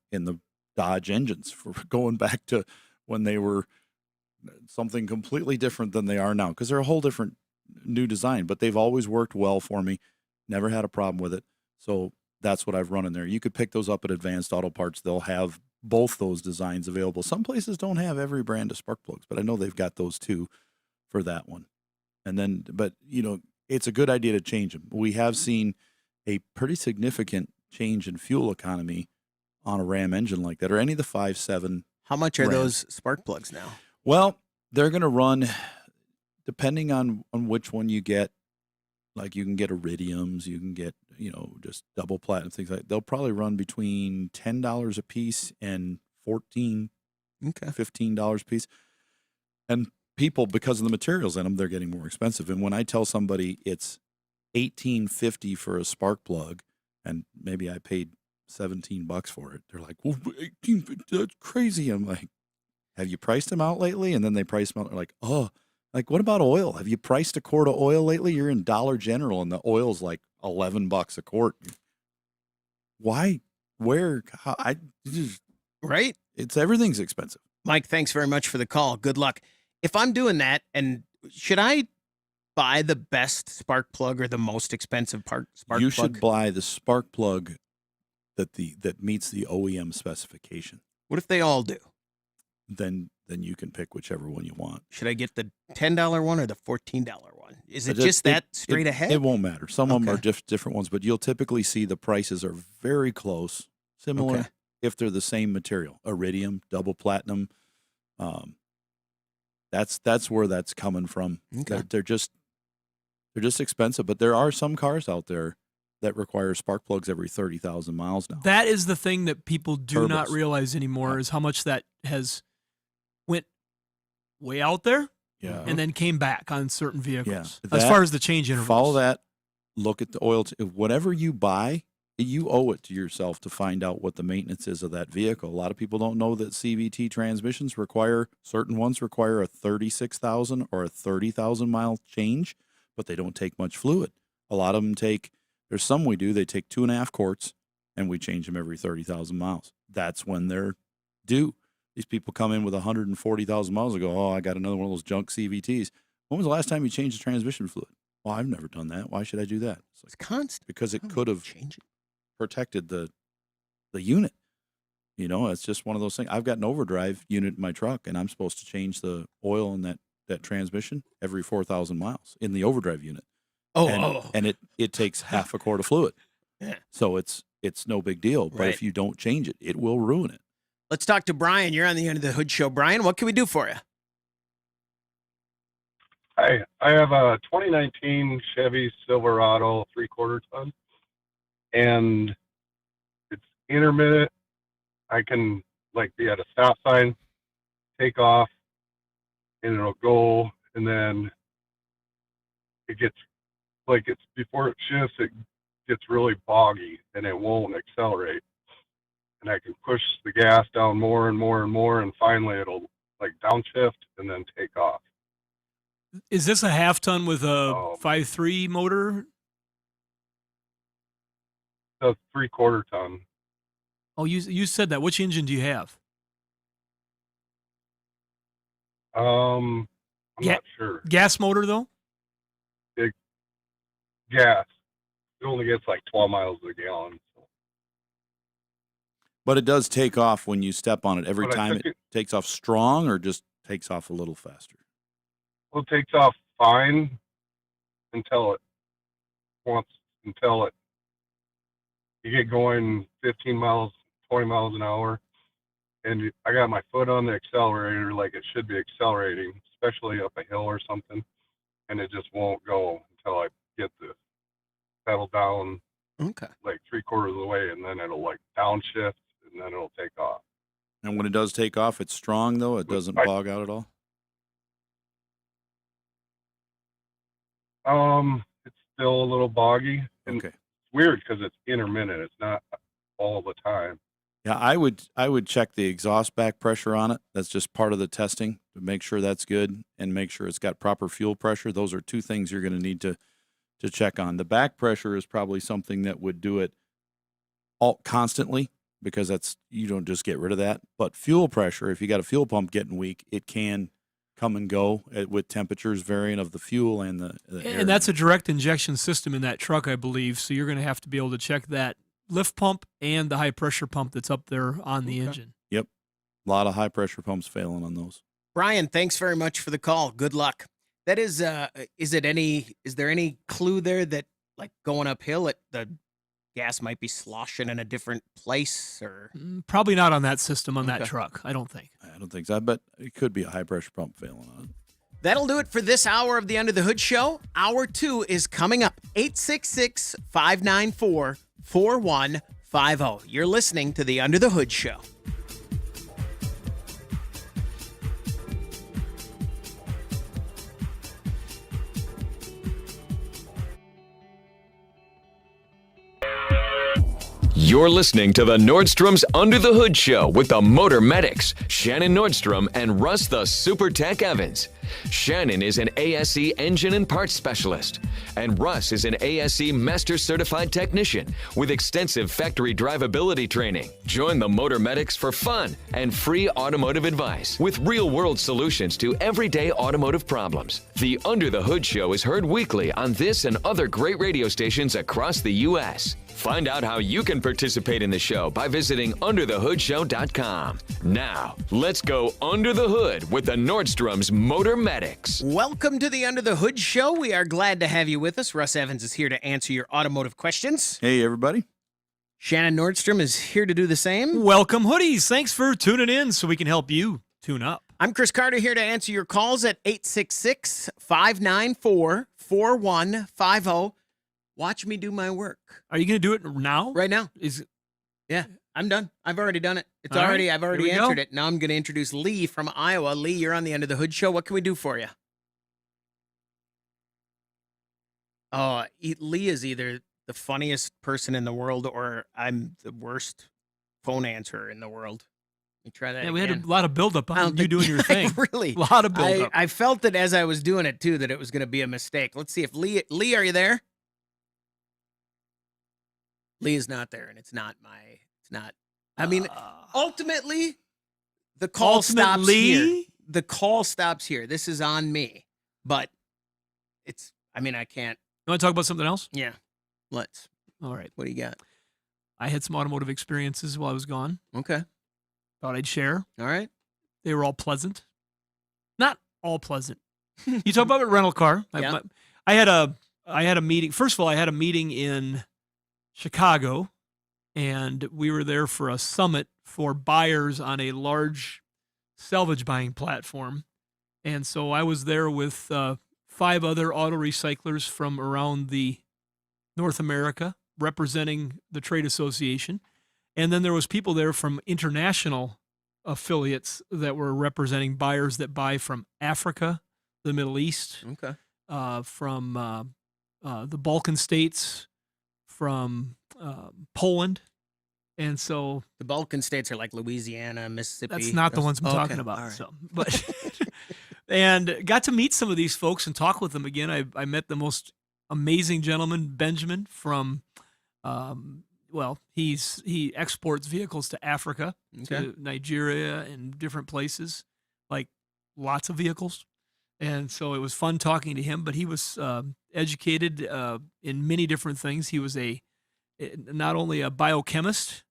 Dodge engines for going back to when they were something completely different than they are now, because they're a whole different new design, but they've always worked well for me. Never had a problem with it. So that's what I've run in there. You could pick those up at Advanced Auto Parts. They'll have both those designs available. Some places don't have every brand of spark plugs, but I know they've got those too for that one. And then, but it's a good idea to change them. We have seen a pretty significant change in fuel economy on a Ram engine like that, or any of the 5.7. How much are Rams. those spark plugs now? Well, they're going to run, depending on which one you get. Like you can get iridiums, you can get, just double platinum, things like that. They'll probably run between $10 a piece and $14, $15 a piece. And people, because of the materials in them, they're getting more expensive. And when I tell somebody it's $18.50 for a spark plug, and maybe I paid $17 for it, they're like, well, $18.50, that's crazy. I'm like, have you priced them out lately? And then they price them out. They're like, oh. Like, what about oil? Have you priced a quart of oil lately? You're in Dollar General, and the oil's like $11 a quart. Why? Where? How? Right? Everything's expensive. Mike, thanks very much for the call. Good luck. If I'm doing that, and should I buy the best spark plug or the most expensive spark plug? You should buy the spark plug that meets the OEM specification. What if they all do? Then you can pick whichever one you want. Should I get the $10 one or the $14 one? Is it just that straight ahead? It won't matter. Some of them are different ones, but you'll typically see the prices are very close, similar if they're the same material. Iridium, double platinum. That's where that's coming from. Okay. They're just expensive, but there are some cars out there that require spark plugs every 30,000 miles now. That is the thing that people do Turbos. not realize anymore is how much that has went way out there and then came back on certain vehicles. Yeah. As far as the change intervals. Follow that. Look at the oil. Whatever you buy, you owe it to yourself to find out what the maintenance is of that vehicle. A lot of people don't know that CVT transmissions certain ones require a 36,000 or a 30,000 mile change, but they don't take much fluid. A lot of them there's some we do, they take 2.5 quarts and we change them every 30,000 miles. That's when they're due. These people come in with 140,000 miles and go, oh, I got another one of those junk CVTs. When was the last time you changed the transmission fluid? Well, I've never done that. Why should I do that? It's constant. Because it could have protected the unit. It's just one of those things. I've got an overdrive unit in my truck, and I'm supposed to change the oil in that transmission every 4,000 miles in the overdrive unit. And it takes half a quart of fluid. Yeah. So it's no big deal. But if you don't change it, it will ruin it. Let's talk to Brian. You're on the Under the Hood show. Brian, what can we do for you? Hi, I have a 2019 Chevy Silverado 3/4 ton, and it's intermittent. I can be at a stop sign, take off, and it'll go, and then it gets before it shifts, it gets really boggy, and it won't accelerate. And I can push the gas down more and more and more, and finally it'll downshift and then take off. Is this a half ton with a 5.3 motor? A 3/4 ton. Oh, you said that. Which engine do you have? I'm not sure. Gas motor though? Gas. It only gets 12 miles a gallon. But it does take off when you step on it. Every time it takes off strong or just takes off a little faster? Well, it takes off fine until you get going 15 miles, 20 miles an hour. And I got my foot on the accelerator like it should be accelerating, especially up a hill or something. And it just won't go until I get the pedal down 3/4 of the way, and then it'll downshift, and then it'll take off. And when it does take off, it's strong, though? It doesn't bog out at all? It's still a little boggy. And okay. It's weird because it's intermittent. It's not all the time. Yeah, I would check the exhaust back pressure on it. That's just part of the testing to make sure that's good and make sure it's got proper fuel pressure. Those are two things you're going to need to check on. The back pressure is probably something that would do it all constantly, because you don't just get rid of that. But fuel pressure, if you got a fuel pump getting weak, it can come and go with temperatures varying of the fuel and the air. And that's a direct injection system in that truck, I believe. So you're going to have to be able to check that lift pump and the high pressure pump that's up there on the engine. Yep. A lot of high-pressure pumps failing on those. Brian, thanks very much for the call. Good luck. That is there any clue there that, like, going uphill, the gas might be sloshing in a different place, or? Probably not on that system on that truck, I don't think. I don't think so, but it could be a high-pressure pump failing on it. That'll do it for this hour of the Under the Hood Show. Hour 2 is coming up. 866-594-4150. You're listening to the Under the Hood Show. You're listening to the Nordstrom's Under the Hood Show with the Motor Medics, Shannon Nordstrom and Russ the Super Tech Evans. Shannon is an ASE engine and parts specialist, and Russ is an ASE Master Certified Technician with extensive factory drivability training. Join the Motor Medics for fun and free automotive advice with real-world solutions to everyday automotive problems. The Under the Hood Show is heard weekly on this and other great radio stations across the U.S. Find out how you can participate in the show by visiting underthehoodshow.com. Now, let's go under the hood with the Nordstrom's Motor Medics. Welcome to the Under the Hood Show. We are glad to have you with us. Russ Evans is here to answer your automotive questions. Hey, everybody. Shannon Nordstrom is here to do the same. Welcome, hoodies. Thanks for tuning in so we can help you tune up. I'm Chris Carter, here to answer your calls at 866-594-4150. Watch me do my work. Are you going to do it now? Right now. Yeah, I'm done. I've already done it. I've already answered it. Now I'm going to introduce Lee from Iowa. Lee, you're on the Under the Hood Show. What can we do for you? Oh, Lee is either the funniest person in the world or I'm the worst phone answerer in the world. Let me try that again. We had a lot of buildup on you doing your thing. Really? A lot of buildup. I felt that as I was doing it, too, that it was going to be a mistake. Let's see if Lee, are you there? Lee is not there, and it's not. I mean, ultimately, the call stops here. The call stops here. This is on me, but I can't. You want to talk about something else? Yeah, let's. All right. What do you got? I had some automotive experiences while I was gone. Okay. Thought I'd share. All right. They were all pleasant. Not all pleasant. You talk about a rental car. Yeah. I had a meeting. First of all, I had a meeting in Chicago, and we were there for a summit for buyers on a large salvage buying platform. And so I was there with 5 other auto recyclers from around the North America representing the trade association. And then there was people there from international affiliates that were representing buyers that buy from Africa, the Middle East, from the Balkan states, from Poland. And so the Balkan states are like Louisiana, Mississippi. That's not the ones I'm talking about. Right. So, but and got to meet some of these folks and talk with them again. I met the most amazing gentleman, Benjamin, from he exports vehicles to Africa, to Nigeria and different places, like lots of vehicles. And so it was fun talking to him, but he was educated in many different things. He was not only a biochemist,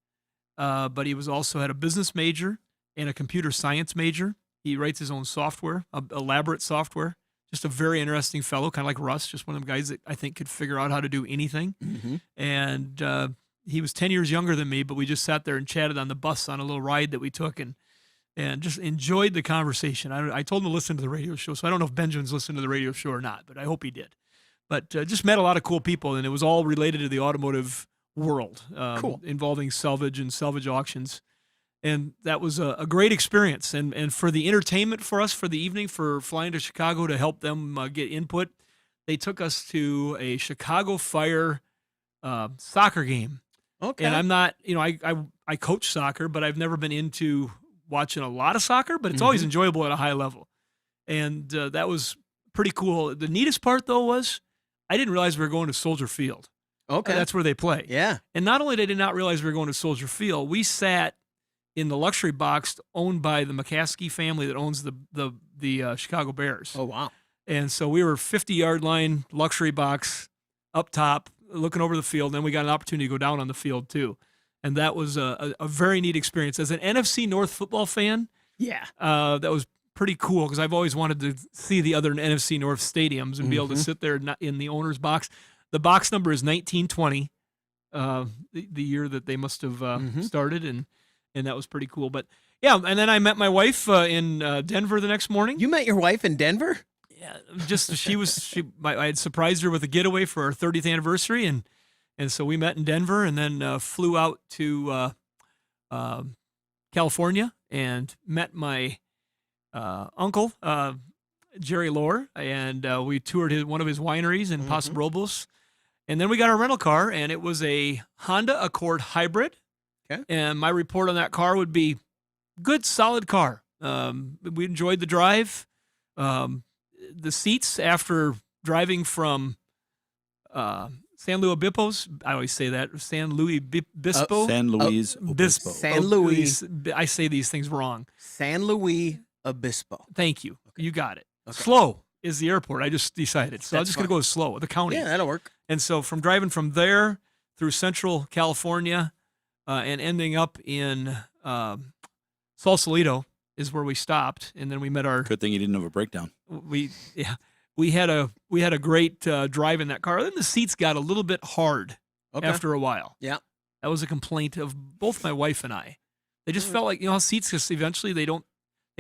but he was also had a business major and a computer science major. He writes his own software, elaborate software. Just a very interesting fellow, kind of like Russ, just one of them guys that I think could figure out how to do anything. Mm-hmm. And he was 10 years younger than me, but we just sat there and chatted on the bus on a little ride that we took and just enjoyed the conversation. I told him to listen to the radio show, so I don't know if Benjamin's listened to the radio show or not, but I hope he did. But just met a lot of cool people, and it was all related to the automotive world, involving salvage and salvage auctions. And that was a great experience. And for the entertainment for us for the evening, for flying to Chicago to help them get input, they took us to a Chicago Fire soccer game. Okay. And I'm not, I coach soccer, but I've never been into watching a lot of soccer, but it's always enjoyable at a high level. And that was pretty cool. The neatest part, though, was I didn't realize we were going to Soldier Field. Okay. That's where they play. Yeah. And not only did I not realize we were going to Soldier Field, we sat in the luxury box owned by the McCaskey family that owns the Chicago Bears. Oh, wow. And so we were 50-yard line luxury box up top looking over the field. And then we got an opportunity to go down on the field, too. and that was a very neat experience. As an NFC North football fan, Yeah. that was pretty cool because I've always wanted to see the other NFC North stadiums and be able to sit there in the owner's box. The box number is 1920, the year that they must have started, and that was pretty cool. But yeah, and then I met my wife in Denver the next morning. You met your wife in Denver? Yeah, just I had surprised her with a getaway for our 30th anniversary, and so we met in Denver, and then flew out to California and met my uncle, Jerry Lohr, and we toured one of his wineries in Paso Robles. And then we got our rental car, and it was a Honda Accord hybrid. Okay. And my report on that car would be good, solid car. We enjoyed the drive. The seats after driving from San Luis Obispo, I always say that, San Luis Obispo. San Luis Obispo. San Luis. I say these things wrong. San Luis Obispo. Thank you. Okay. You got it. Okay. Slow is the airport. I just decided. So I'm That's just going to go with slow, the county. Yeah, that'll work. And so from driving from there through Central California and ending up in Sausalito is where we stopped. And then we met our... Good thing you didn't have a breakdown. We had a great drive in that car. Then the seats got a little bit hard after a while. Yeah. That was a complaint of both my wife and I. They just felt like, how seats just eventually they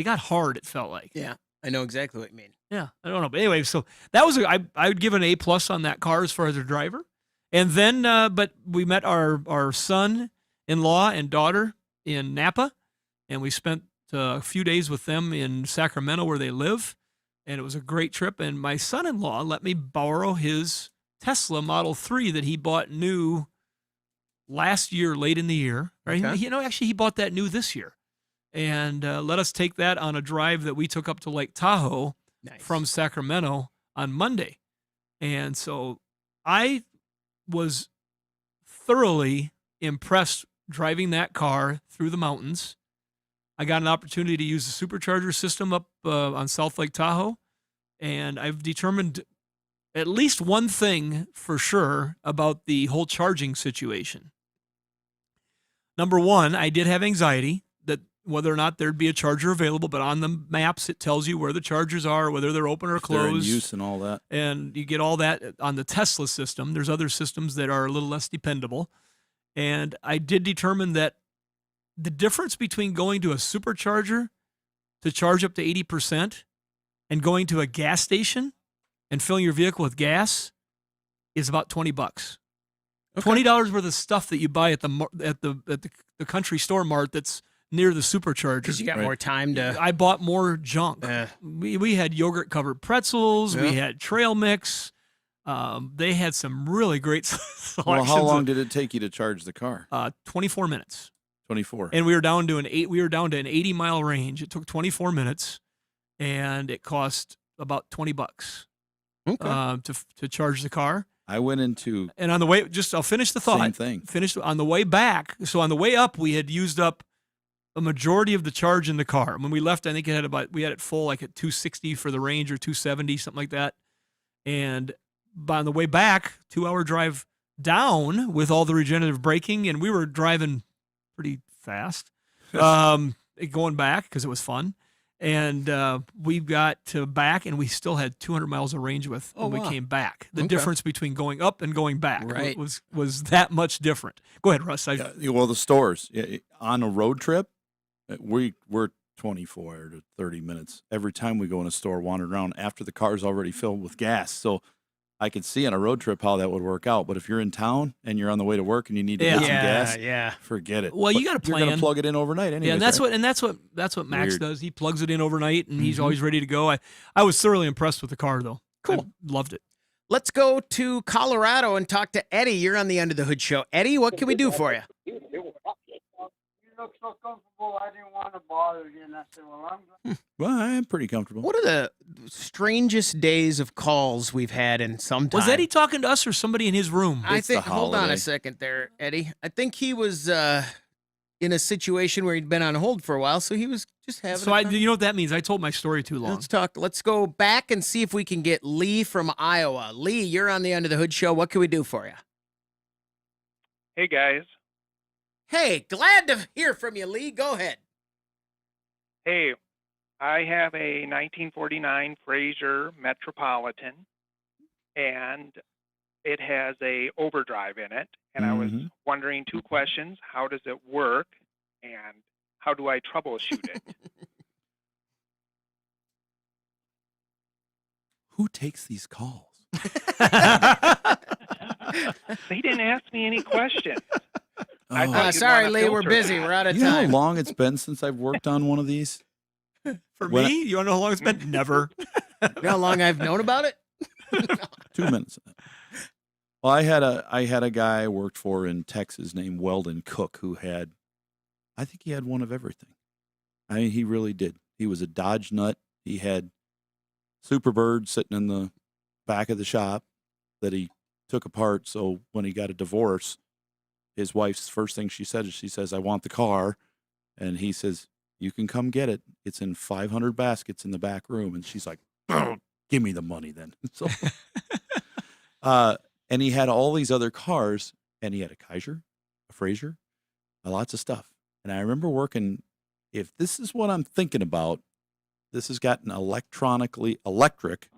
got hard, it felt like. Yeah. I know exactly what you mean. Yeah, I don't know. But anyway, so that was I would give an A+ on that car as far as a driver. And then, but we met our son-in-law and daughter in Napa, and we spent a few days with them in Sacramento where they live, and it was a great trip. And my son-in-law let me borrow his Tesla Model 3 that he bought new last year, late in the year. Right? Okay. Actually, he bought that new this year, and let us take that on a drive that we took up to Lake Tahoe. Nice. From Sacramento on Monday. And so I was thoroughly impressed driving that car through the mountains. I got an opportunity to use the supercharger system up on South Lake Tahoe, and I've determined at least one thing for sure about the whole charging situation. Number one, I did have anxiety that whether or not there'd be a charger available, but on the maps it tells you where the chargers are, whether they're open or closed. They're in use and all that. And you get all that on the Tesla system. There's other systems that are a little less dependable. And I did determine that the difference between going to a supercharger to charge up to 80% and going to a gas station and filling your vehicle with gas is about $20. Okay. $20 worth of stuff that you buy at the country store mart that's near the supercharger. Because you got more time to... I bought more junk. We had yogurt-covered pretzels. We had trail mix. They had some really great selections. Well, how long did it take you to charge the car? 24 minutes. 24. And we were down to an 80-mile range. It took 24 minutes, and it cost about $20 to charge the car. I went into... And on the way, I'll finish the thought. Same thing. Finished on the way back. So on the way up, we had used up a majority of the charge in the car. When we left, I think we had it full like at 260 for the range or 270, something like that. And on the way back, 2-hour drive down with all the regenerative braking, and we were driving pretty fast going back because it was fun. And we got to back, and we still had 200 miles of range when we came back. The difference between going up and going back was that much different. Go ahead, Russ. Well, the stores. On a road trip, we're 24 to 30 minutes every time we go in a store, wander around after the car's already filled with gas. So I could see on a road trip how that would work out. But if you're in town and you're on the way to work and you need to get some gas, forget it. Well, you got to plan. You're going to plug it in overnight anyway. Yeah, and that's what Max does. He plugs it in overnight, and he's always ready to go. I was thoroughly impressed with the car, though. Cool. I loved it. Let's go to Colorado and talk to Eddie. You're on the Under the Hood show. Eddie, what can we do for you? You look so comfortable, I didn't want to bother you. And I said, well, I'm pretty comfortable. What are the strangest days of calls we've had in some time? Was Eddie talking to us or somebody in his room? I think, hold on a second there, Eddie. I think he was in a situation where he'd been on hold for a while, so he was just having you know what that means? I told my story too long. Let's go back and see if we can get Lee from Iowa. Lee, you're on the Under the Hood show. What can we do for you? Hey, guys. Hey, glad to hear from you, Lee. Go ahead. Hey, I have a 1949 Frazier Metropolitan, and it has a overdrive in it. And I was wondering 2 questions. How does it work? And how do I troubleshoot it? Who takes these calls? They didn't ask me any questions. Sorry, Lee, we're busy. We're out of You know time. how long it's been since I've worked on one of these? For me? You want to know how long it's been? Never. You know how long I've known about it? 2 minutes. Well, I had a guy I worked for in Texas named Weldon Cook who had, I think he had one of everything. I mean, he really did. He was a Dodge nut. He had Superbird sitting in the back of the shop that he took apart. So when he got a divorce, his wife's first thing she said is, she says, "I want the car." And he says, "You can come get it. It's in 500 baskets in the back room." And she's like, "Oh, give me the money then." So, and he had all these other cars, and he had a Kaiser, a Frazier, lots of stuff. And I remember working, if this is what I'm thinking about, this has gotten electric.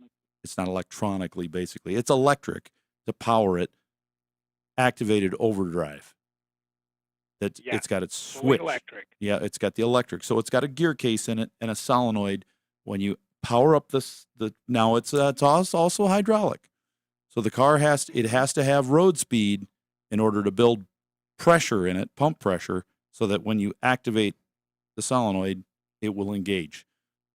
It's not electronically, basically. It's electric to power it, activated overdrive. It's got its switch. Electric. Yeah, it's got the electric. So it's got a gear case in it and a solenoid. When you power up now it's also hydraulic. So the car has to have road speed in order to build pressure in it, pump pressure, so that when you activate the solenoid, it will engage.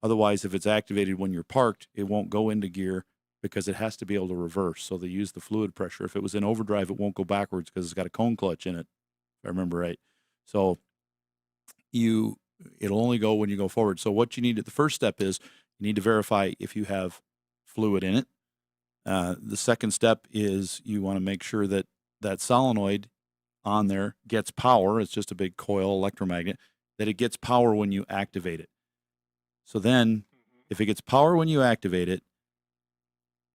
Otherwise, if it's activated when you're parked, it won't go into gear because it has to be able to reverse. So they use the fluid pressure. If it was in overdrive, it won't go backwards because it's got a cone clutch in it, if I remember right. So it'll only go when you go forward. So what you need, the first step is you need to verify if you have fluid in it. The second step is you want to make sure that that solenoid on there gets power. It's just a big coil electromagnet, that it gets power when you activate it. So then if it gets power when you activate it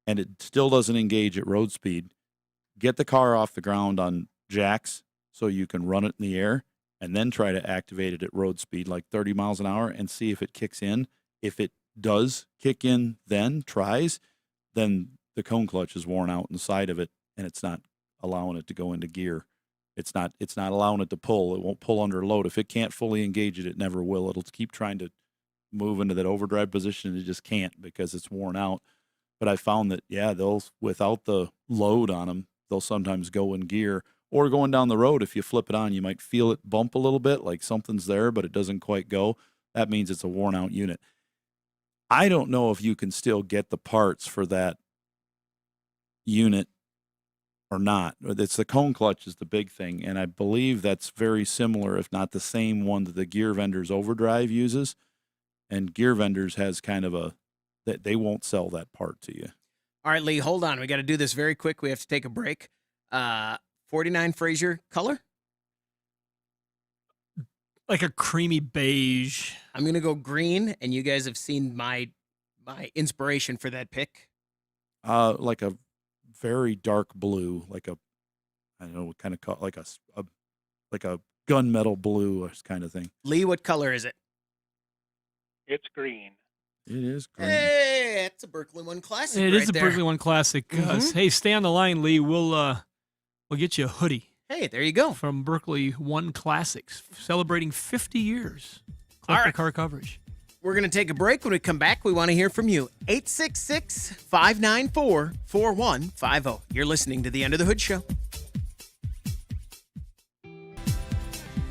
and it still doesn't engage at road speed, get the car off the ground on jacks so you can run it in the air, and then try to activate it at road speed, like 30 miles an hour, and see if it kicks in. If it does kick in, then the cone clutch is worn out inside of it, and it's not allowing it to go into gear. It's not allowing it to pull. It won't pull under load. If it can't fully engage it, it never will. It'll keep trying to move into that overdrive position, and it just can't because it's worn out. But I found that, they'll, without the load on them, they'll sometimes go in gear. Or going down the road, if you flip it on, you might feel it bump a little bit, like something's there, but it doesn't quite go. That means it's a worn out unit. I don't know if you can still get the parts for that unit or not. It's the cone clutch is the big thing, and I believe that's very similar, if not the same one that the Gear Vendors Overdrive uses. And Gear Vendors has kind of that they won't sell that part to you. All right, Lee, hold on. We got to do this very quick. We have to take a break. 49 Frazier color? Like a creamy beige. I'm going to go green, and you guys have seen my inspiration for that pick. Like a very dark blue, I don't know what kind of color, like a gunmetal blue kind of thing. Lee, what color is it? It's green. It is green. Hey, it's a Berkeley One Classic. It right is a there. Berkeley One Classic. Hey, stay on the line, Lee. We'll get you a hoodie. Hey, there you go. From Berkeley One Classics, celebrating 50 years. All right. Car coverage. We're going to take a break. When we come back, we want to hear from you. 866-594-4150. You're listening to the Under the Hood Show.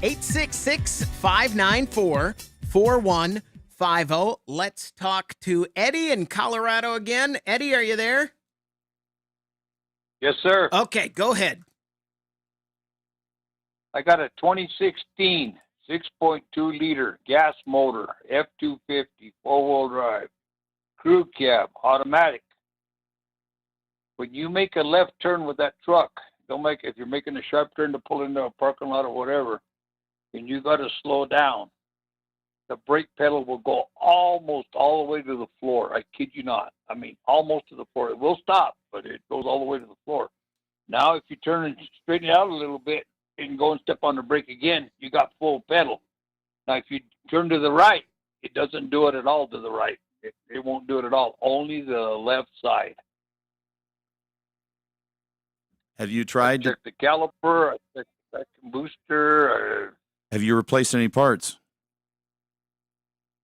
866-594-4150. Let's talk to Eddie in Colorado again. Eddie, are you there? Yes, sir. Okay, go ahead. I got a 2016 6.2 liter gas motor, F250, 4-wheel drive, crew cab, automatic. When you make a left turn with that truck, if you're making a sharp turn to pull into a parking lot or whatever, and you got to slow down, the brake pedal will go almost all the way to the floor. I kid you not. I mean, almost to the floor. It will stop, but it goes all the way to the floor. Now, if you turn and straighten it out a little bit, and go and step on the brake again, you got full pedal. Now, if you turn to the right, it doesn't do it at all to the right. It won't do it at all. Only the left side. Have you tried check the caliper, I check the vacuum booster, have you replaced any parts?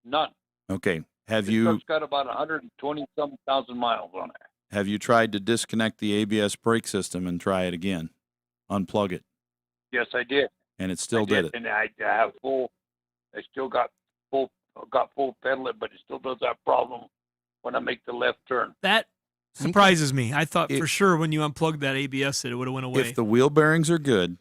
none. Okay. Have This you truck's got about 120-some thousand miles on it. have you tried to disconnect the ABS brake system and try it again? Unplug it. Yes, I did. And it still did it. And I have full. I still got full pedal, but it still does that problem when I make the left turn. That surprises me. I thought for sure when you unplugged that ABS that it would have went away. If the wheel bearings are good,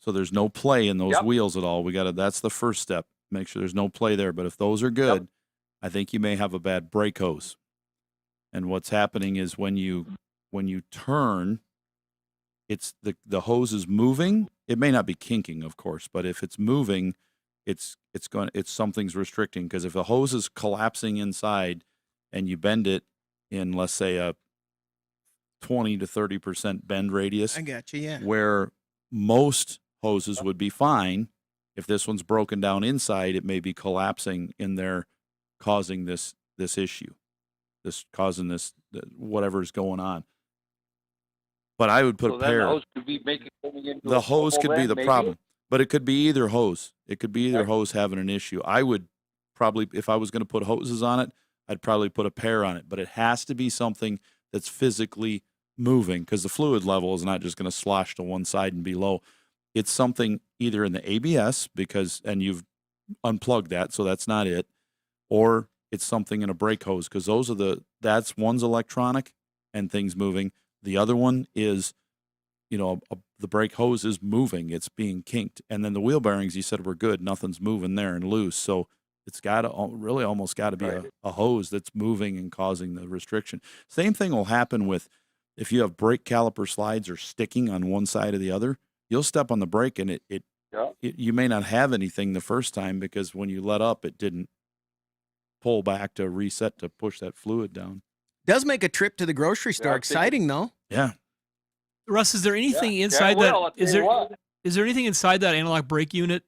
so there's no play in those wheels at all, that's the first step. Make sure there's no play there. But if those are good, I think you may have a bad brake hose. And what's happening is when you turn, it's the hose is moving. It may not be kinking, of course, but if it's moving, it's something's restricting, because if a hose is collapsing inside and you bend it in, let's say, a 20 to 30% bend radius, I got you, yeah. where most hoses would be fine, if this one's broken down inside, it may be collapsing in there, causing this issue, whatever's going on. But I would put a pair. The hose could be the hose could be the problem, but it could be either hose. It could be either hose having an issue. I would probably, if I was going to put hoses on it, I'd probably put a pair on it. But it has to be something that's physically moving, because the fluid level is not just going to slosh to one side and be low. It's something either in the ABS, and you've unplugged that, so that's not it, or it's something in a brake hose, because that's one's electronic and things moving. The other one is, the brake hose is moving. It's being kinked. And then the wheel bearings, you said, were good. Nothing's moving there and loose. So it's almost got to be a hose that's moving and causing the restriction. Same thing will happen if you have brake caliper slides are sticking on one side or the other. You'll step on the brake and you may not have anything the first time, because when you let up, it didn't pull back to reset to push that fluid down. Does make a trip to the grocery store exciting, though. Yeah. Russ, is there anything inside that? Is there anything inside that analog brake unit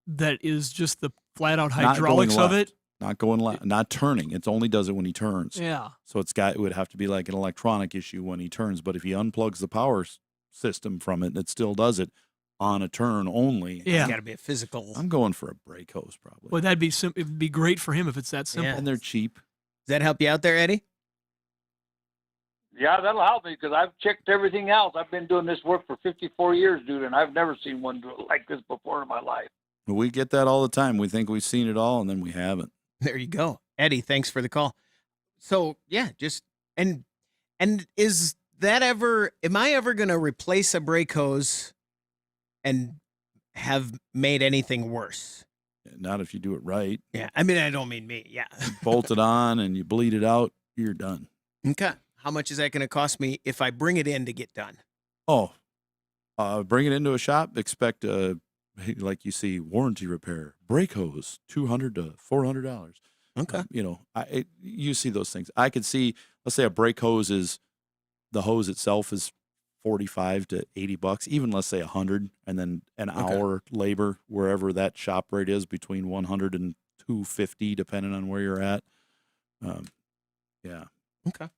that is just the flat out hydraulics of it? Not going left, not turning. It only does it when he turns. Yeah. So it would have to be like an electronic issue when he turns. But if he unplugs the power system from it, it still does it on a turn only. Yeah. Got to be a physical. I'm going for a brake hose probably. Well, it'd be great for him if it's that simple. Yeah. And they're cheap. Does that help you out there, Eddie? Yeah, that'll help me, because I've checked everything else. I've been doing this work for 54 years, dude, and I've never seen one do it like this before in my life. We get that all the time. We think we've seen it all, and then we haven't. There you go. Eddie, thanks for the call. So, yeah, and is that am I ever going to replace a brake hose and have made anything worse? Not if you do it right. Yeah, I mean, I don't mean me, yeah. You bolt it on and you bleed it out, you're done. Okay. How much is that going to cost me if I bring it in to get done? Oh, bring it into a shop, expect like you see, warranty repair, brake hose, $200 to $400. Okay. You see those things. I could see, let's say a brake hose the hose itself is $45 to $80, even let's say $100, and then an hour labor wherever that shop rate is, between $100 and $250, depending on where you're at. Yeah. Okay.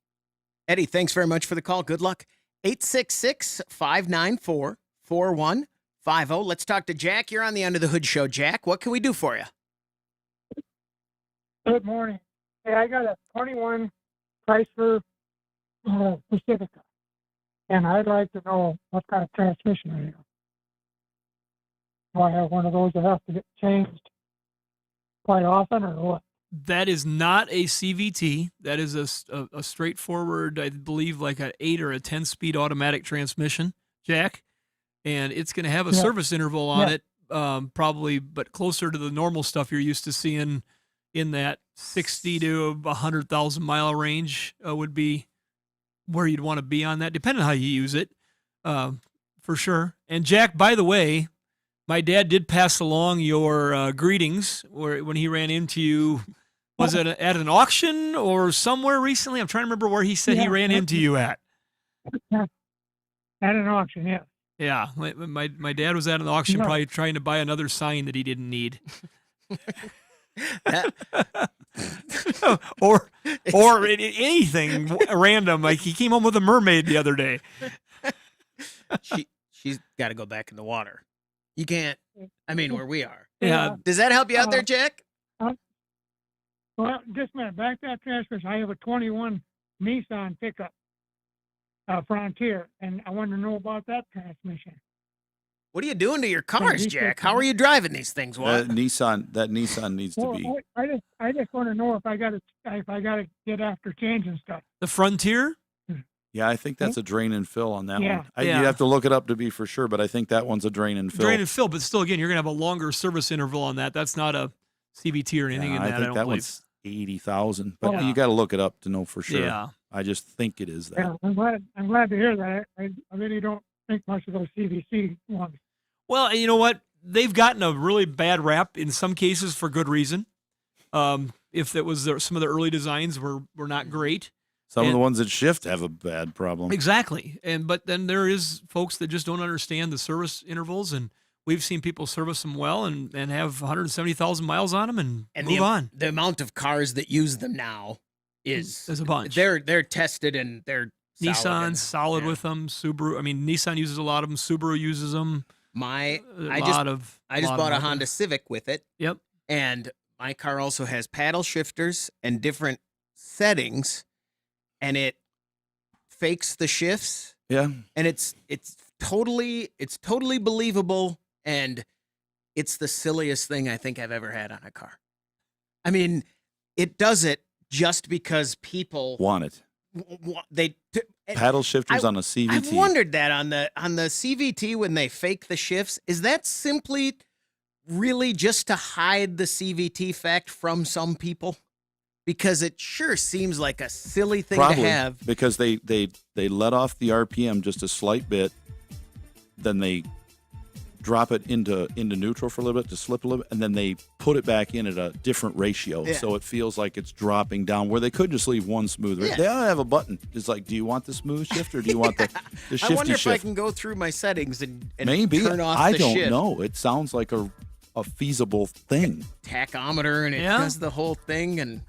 Eddie, thanks very much for the call. Good luck. 866-594-4150. Let's talk to Jack. You're on the Under the Hood show. Jack, what can we do for you? Good morning. Hey, I got a 21 Chrysler Pacifica, and I'd like to know what kind of transmission I have. Do I have one of those that has to get changed quite often, or what? That is not a CVT. That is a straightforward, I believe, like an 8 or a 10-speed automatic transmission, Jack. And it's going to have a service interval on it, probably, but closer to the normal stuff you're used to seeing in that 60 to 100,000 mile range would be where you'd want to be on that, depending on how you use it, for sure. And Jack, by the way, my dad did pass along your greetings when he ran into you. Was it at an auction or somewhere recently? I'm trying to remember where he said he ran into you at. At an auction, yeah. Yeah, my dad was at an auction probably trying to buy another sign that he didn't need. or anything random. Like he came home with a mermaid the other day. She's got to go back in the water. You can't. I mean, where we are. Yeah. Does that help you out there, Jack? Well, just a minute. Back to that transmission. I have a 21 Nissan pickup, Frontier, and I want to know about that transmission. What are you doing to your cars, Jack? How are you driving these things? That Nissan needs to be. I just want to know if I got to get after changing stuff. The Frontier? Yeah, I think that's a drain and fill on that one. Yeah. You'd have to look it up to be for sure, but I think that one's a drain and fill. Drain and fill, but still, again, you're going to have a longer service interval on that. That's not a CVT or anything in that. I think that one's 80,000, but you got to look it up to know for sure. Yeah. I just think it is that. Yeah, I'm glad to hear that. I really don't think much of those CVC ones. Well, you know what? They've gotten a really bad rap in some cases for good reason. If it was some of the early designs were not great. Some of the ones that shift have a bad problem. Exactly. But then there is folks that just don't understand the service intervals, and we've seen people service them well and have 170,000 miles on them and move on. The amount of cars that use them now is a bunch. They're tested and they're Nissan's solid with them. Subaru. I mean, Nissan uses a lot of them. Subaru uses them. I just bought a Honda Civic with it. Yep. And my car also has paddle shifters and different settings, and it fakes the shifts. Yeah. And it's totally believable, and it's the silliest thing I think I've ever had on a car. I mean, it does it just because people want it. Paddle shifters on a CVT. I've wondered that on the CVT when they fake the shifts. Is that simply really just to hide the CVT fact from some people? Because it sure seems like a silly thing to have. Because they let off the RPM just a slight bit, then they drop it into neutral for a little bit to slip a little bit, and then they put it back in at a different ratio, so it feels like it's dropping down, where they could just leave one smooth. Yeah. They ought to have a button. It's like, do you want the smooth shift or do you want the shifty shift? I wonder if I can go through my settings and maybe turn off I the don't shift. know. It sounds like a feasible thing. Tachometer, and it does the whole thing, and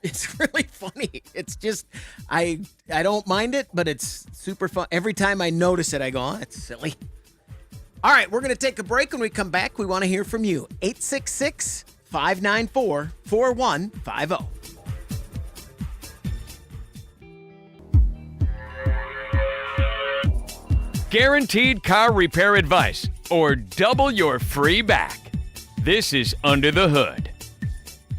it's really funny. It's just I don't mind it, but it's super fun. Every time I notice it, I go, oh, that's silly. All right, we're going to take a break. When we come back, we want to hear from you. 866-594-4150. Guaranteed car repair advice or double your free back. This is Under the Hood.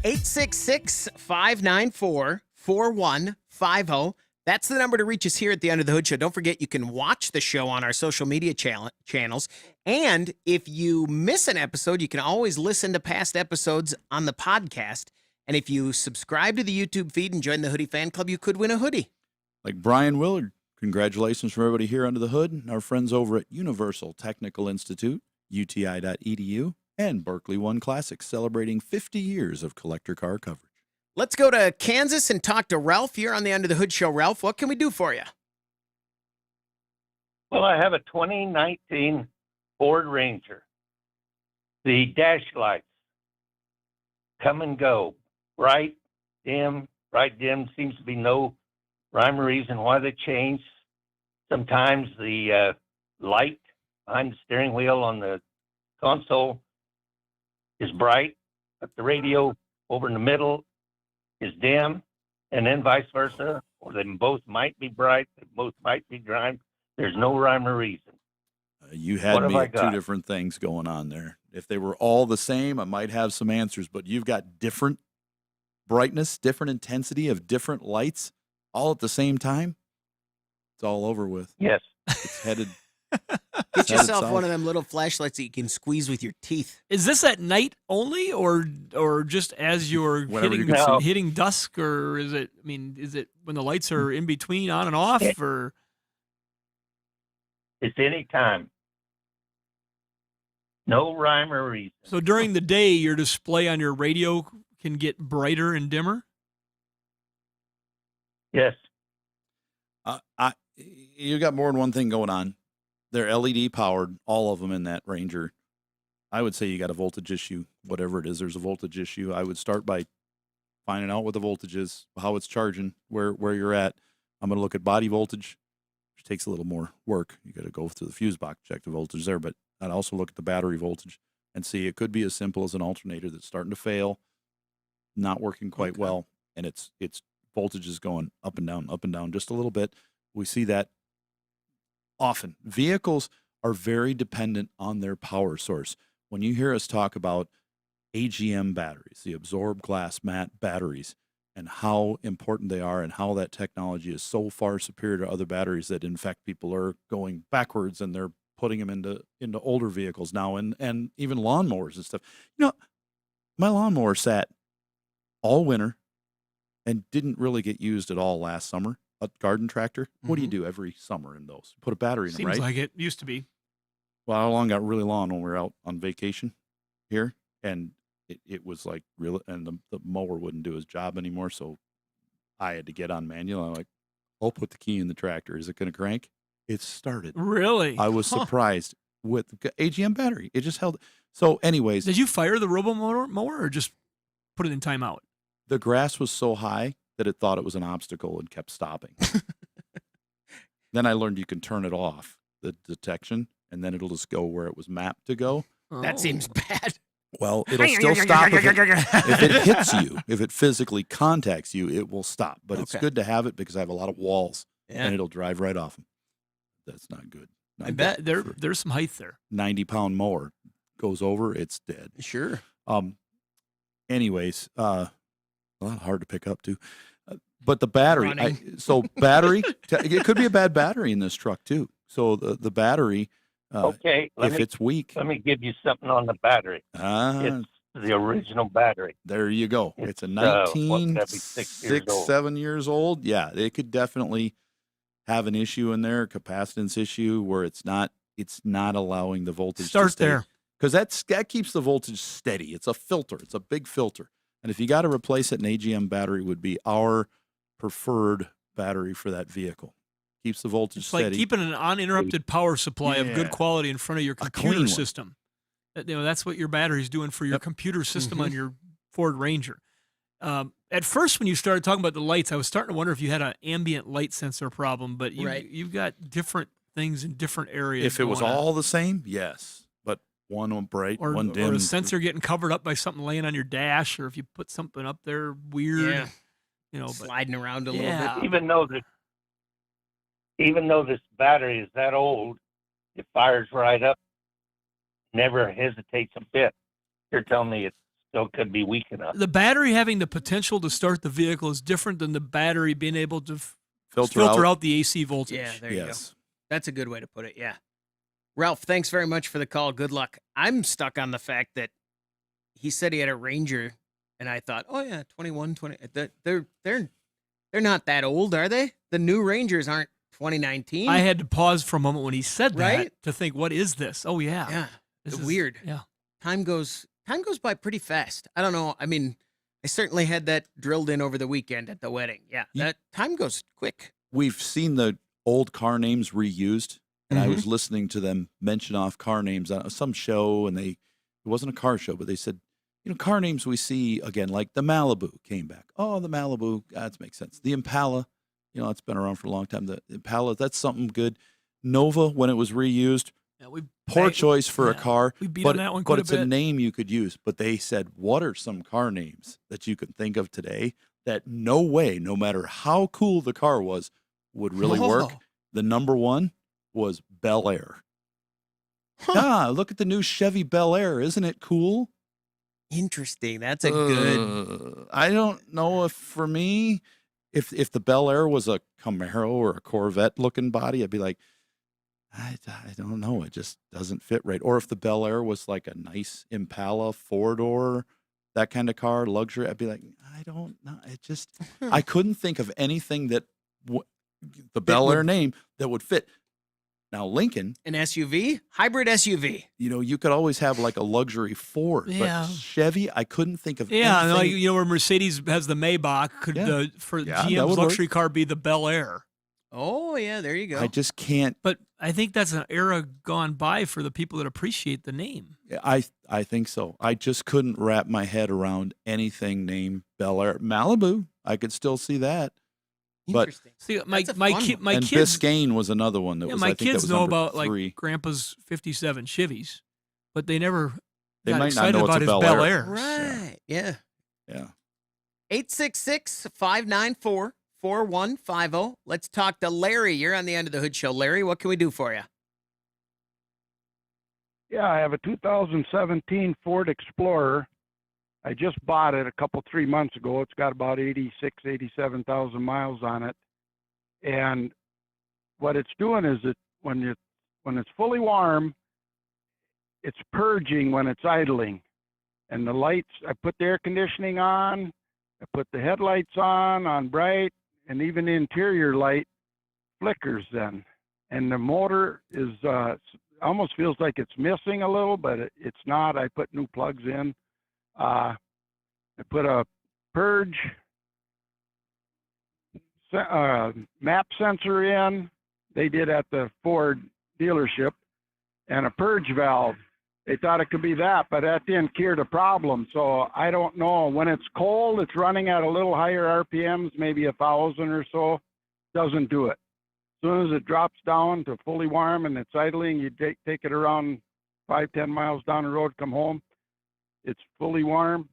866-594-4150. That's the number to reach us here at the Under the Hood Show. Don't forget, you can watch the show on our social media channels. And if you miss an episode, you can always listen to past episodes on the podcast. And if you subscribe to the YouTube feed and join the Hoodie Fan Club, you could win a hoodie. Like Brian Willard, congratulations from everybody here under the hood, and our friends over at Universal Technical Institute, UTI.edu, and Berkeley One Classics, celebrating 50 years of collector car coverage. Let's go to Kansas and talk to Ralph. You're on the Under the Hood Show. Ralph, what can we do for you? Well, I have a 2019 Ford Ranger. The dash lights come and go. Bright, dim, seems to be no rhyme or reason why they change. Sometimes the light behind the steering wheel on the console is bright, but the radio over in the middle is dim, and then vice versa, or they both might be bright, they both might be dry. There's no rhyme or reason. You had me at two different things going on there. If they were all the same, I might have some answers, but you've got different brightness, different intensity of different lights all at the same time. It's all over with. Yes. It's headed. Get yourself one of them little flashlights that you can squeeze with your teeth. Is this at night only, or just as you're hitting dusk, or is it? I mean, is it when the lights are in between, on and off, or? It's any time. No rhyme or reason. So during the day, your display on your radio can get brighter and dimmer? Yes. You got more than one thing going on. They're LED powered, all of them in that Ranger. I would say you got a voltage issue, whatever it is. There's a voltage issue. I would start by finding out what the voltage is, how it's charging, where you're at. I'm going to look at body voltage, which takes a little more work. You got to go through the fuse box, check the voltage there, but I'd also look at the battery voltage and see it could be as simple as an alternator that's starting to fail, not working quite well, and its voltage is going up and down just a little bit. We see that often. Vehicles are very dependent on their power source. When you hear us talk about AGM batteries, the absorbed glass mat batteries, and how important they are and how that technology is so far superior to other batteries that, in fact, people are going backwards and they're putting them into older vehicles now and even lawnmowers and stuff. You know, my lawnmower sat all winter and didn't really get used at all last summer. A garden tractor, what do you do every summer in those? Put a battery in them, right? Seems like it used to be. Well, our lawn got really long when we were out on vacation here, and it was like real, and the mower wouldn't do his job anymore, so I had to get on manual. I'm like, I'll put the key in the tractor. Is it going to crank? It started. Really? I was surprised with the AGM battery. It just held. So anyways. Did you fire the robo mower or just put it in timeout? The grass was so high that it thought it was an obstacle and kept stopping. Then I learned you can turn it off, the detection, and then it'll just go where it was mapped to go. That seems bad. Well, it'll still stop if it hits you. If it physically contacts you, it will stop. But it's good to have it because I have a lot of walls, and it'll drive right off them. That's not good. I bet there's some height there. 90-pound mower goes over, it's dead. Sure. Anyways, a lot hard to pick up too. But the battery, battery, it could be a bad battery in this truck too. So the battery, if it's weak. Let me give you something on the battery. It's the original battery. There you go. It's a 7 years old. Yeah, it could definitely have an issue in there, capacitance issue, where it's not allowing the voltage to stay. There. Because that keeps the voltage steady. It's a filter. It's a big filter. And if you got to replace it, an AGM battery would be our preferred battery for that vehicle. Keeps the voltage steady. It's like keeping an uninterrupted power supply of good quality in front of your computer system. That's what your battery's doing for your computer system on your Ford Ranger. At first, when you started talking about the lights, I was starting to wonder if you had an ambient light sensor problem, but you've got different things in different areas. If it was all the same, yes. But one bright, one dim. Or a sensor getting covered up by something laying on your dash, or if you put something up there weird. Yeah. Sliding around a little bit. Even though this battery is that old, it fires right up, never hesitates a bit. You're telling me it still could be weak enough. The battery having the potential to start the vehicle is different than the battery being able to filter out the AC voltage. Yeah, there you go. That's a good way to put it, yeah. Ralph, thanks very much for the call. Good luck. I'm stuck on the fact that he said he had a Ranger, and I thought, 21, 20. They're not that old, are they? The new Rangers aren't 2019. I had to pause for a moment when he said that Right? to think, what is this? Oh, yeah. Yeah, This it's is weird. Yeah. Time goes by pretty fast. I don't know. I mean, I certainly had that drilled in over the weekend at the wedding. Yeah, that time goes quick. We've seen the old car names reused, and I was listening to them mention off car names on some show, and it wasn't a car show, but they said, car names we see again, like the Malibu came back. Oh, the Malibu, that makes sense. The Impala, it's been around for a long time. The Impala, that's something good. Nova, when it was reused, poor choice for a car, we beat on that one quite but it's a bit. a name you could use. But they said, what are some car names that you could think of today that no way, no matter how cool the car was, would really work? The number one was Bel Air. Look at the new Chevy Bel Air. Isn't it cool? Interesting. That's a good. I don't know if for me, if the Bel Air was a Camaro or a Corvette looking body, I'd be like, I don't know. It just doesn't fit right. Or if the Bel Air was like a nice Impala, four-door, that kind of car, luxury, I'd be like, I don't know. It just, I couldn't think of anything that the Bel Air name that would fit. Now, Lincoln. An SUV? Hybrid SUV. You could always have like a luxury Ford. Yeah. But Chevy, I couldn't think of Yeah, anything. where Mercedes has the Maybach, could for GM's luxury car be the Bel Air? Oh, yeah, there you go. I just can't. But I think that's an era gone by for the people that appreciate the name. I think so. I just couldn't wrap my head around anything named Bel Air. Malibu, I could still see that. But Interesting. See, my kids, Biscayne was another one that was. my I think that kids was know number about 3. like Grandpa's '57 Chevys, but they never They got might not excited know it's about a his Bel Bel Air. Air. Right. Yeah. Yeah. 866-594-4150. Let's talk to Larry. You're on the End of the Hood Show. Larry, what can we do for you? Yeah, I have a 2017 Ford Explorer. I just bought it 3 months ago. It's got about 87,000 miles on it. And what it's doing is when it's fully warm, it's purging when it's idling. And the lights, I put the air conditioning on, I put the headlights on bright, and even the interior light flickers then. And the motor is almost feels like it's missing a little, but it's not. I put new plugs in. I put a purge map sensor in. They did at the Ford dealership, and a purge valve. They thought it could be that, but that didn't cure the problem. So I don't know. When it's cold, it's running at a little higher RPMs, maybe 1,000 or so. Doesn't do it. As soon as it drops down to fully warm and it's idling, you take it around 5-10 miles down the road, come home. It's fully warm,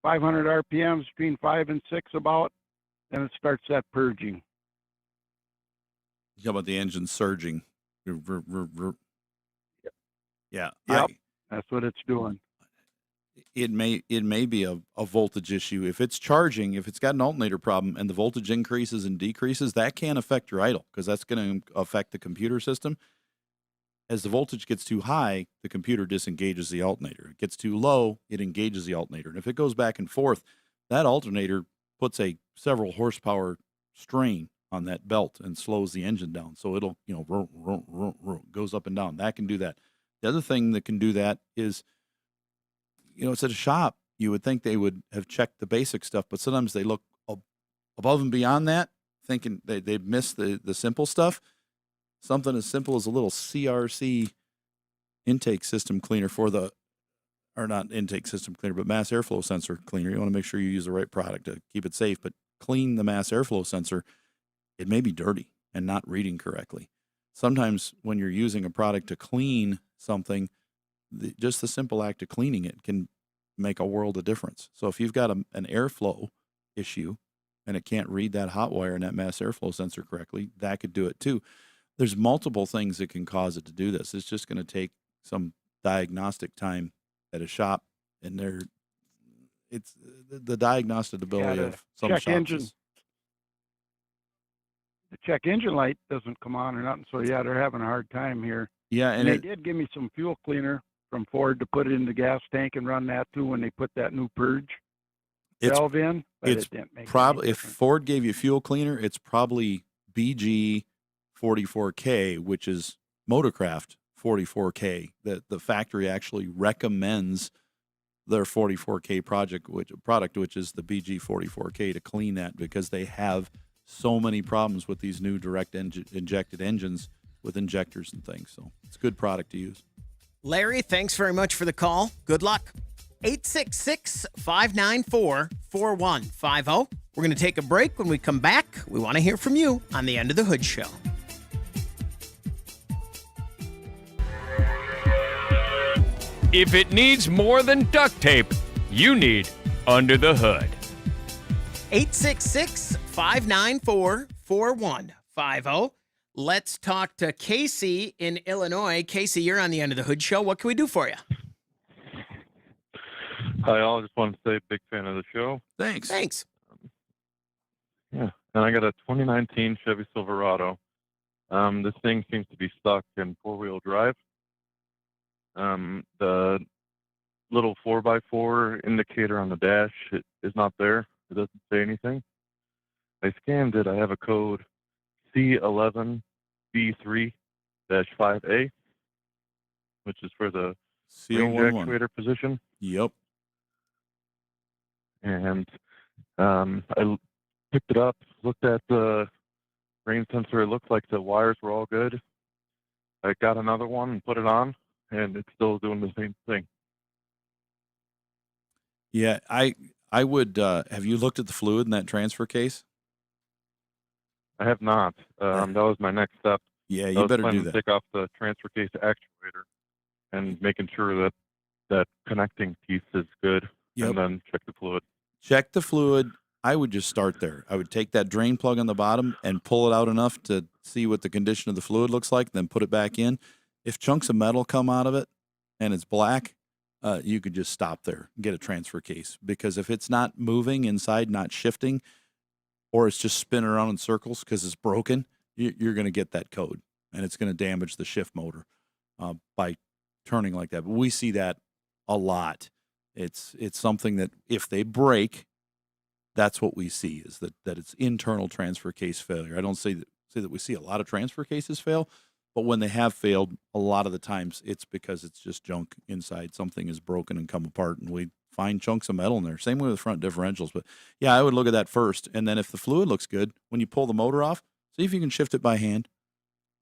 500 RPMs, between 5 and 6 about, then it starts that purging. How about the engine surging? Yeah. Yep, that's what it's doing. It may be a voltage issue. If it's charging, if it's got an alternator problem and the voltage increases and decreases, that can affect your idle because that's going to affect the computer system. As the voltage gets too high, the computer disengages the alternator. It gets too low, it engages the alternator. And if it goes back and forth, that alternator puts a several horsepower strain on that belt and slows the engine down. So it'll, goes up and down. That can do that. The other thing that can do that is, it's at a shop. You would think they would have checked the basic stuff, but sometimes they look above and beyond that, thinking they've missed the simple stuff. Something as simple as a little CRC intake system cleaner or not intake system cleaner, but mass airflow sensor cleaner. You want to make sure you use the right product to keep it safe, but clean the mass airflow sensor. It may be dirty and not reading correctly. Sometimes when you're using a product to clean something, just the simple act of cleaning it can make a world of difference. So if you've got an airflow issue and it can't read that hot wire and that mass airflow sensor correctly, that could do it too. There's multiple things that can cause it to do this. It's just going to take some diagnostic time at a shop, and it's the diagnostic ability of some shops. The check engine light doesn't come on or nothing, so yeah, they're having a hard time here. Yeah, and they did give me some fuel cleaner from Ford to put it in the gas tank and run that too when they put that new purge valve in. But it didn't make probably, if Ford gave you fuel cleaner, it's probably BG 44K, which is Motorcraft 44K. That the factory actually recommends their 44K product, which is the BG 44K, to clean that because they have so many problems with these new direct injected engines with injectors and things. So it's a good product to use. Larry, thanks very much for the call. Good luck. 866-594-4150. We're going to take a break. When we come back, we want to hear from you on the End of the Hood Show. If it needs more than duct tape, you need Under the Hood. 866-594-4150. Let's talk to Casey in Illinois. Casey, you're on the End of the Hood Show. What can we do for you? Hi, all. I just wanted to say, big fan of the show. Thanks. Yeah, and I got a 2019 Chevy Silverado. This thing seems to be stuck in four-wheel drive. The little 4x4 indicator on the dash is not there. It doesn't say anything. I scanned it. I have a code C11B3-5A, which is for the range actuator position. Yep. And I picked it up, looked at the rain sensor, it looked like the wires were all good. I got another one and put it on, and it's still doing the same thing. Yeah, I would. Have you looked at the fluid in that transfer case? I have not. That was my next step. Yeah, I you was better planning do to that. take off the transfer case actuator and making sure that that connecting piece is good, Yep. and then check the fluid. Check the fluid. I would just start there. I would take that drain plug on the bottom and pull it out enough to see what the condition of the fluid looks like, then put it back in. If chunks of metal come out of it and it's black, you could just stop there and get a transfer case. Because if it's not moving inside, not shifting, or it's just spinning around in circles because it's broken, you're going to get that code, and it's going to damage the shift motor by turning like that. But we see that a lot. It's something that if they break, that's what we see, is that it's internal transfer case failure. I don't say that we see a lot of transfer cases fail, but when they have failed, a lot of the times it's because it's just junk inside. Something is broken and come apart, and we find chunks of metal in there. Same way with front differentials. But yeah, I would look at that first, and then if the fluid looks good, when you pull the motor off, see if you can shift it by hand.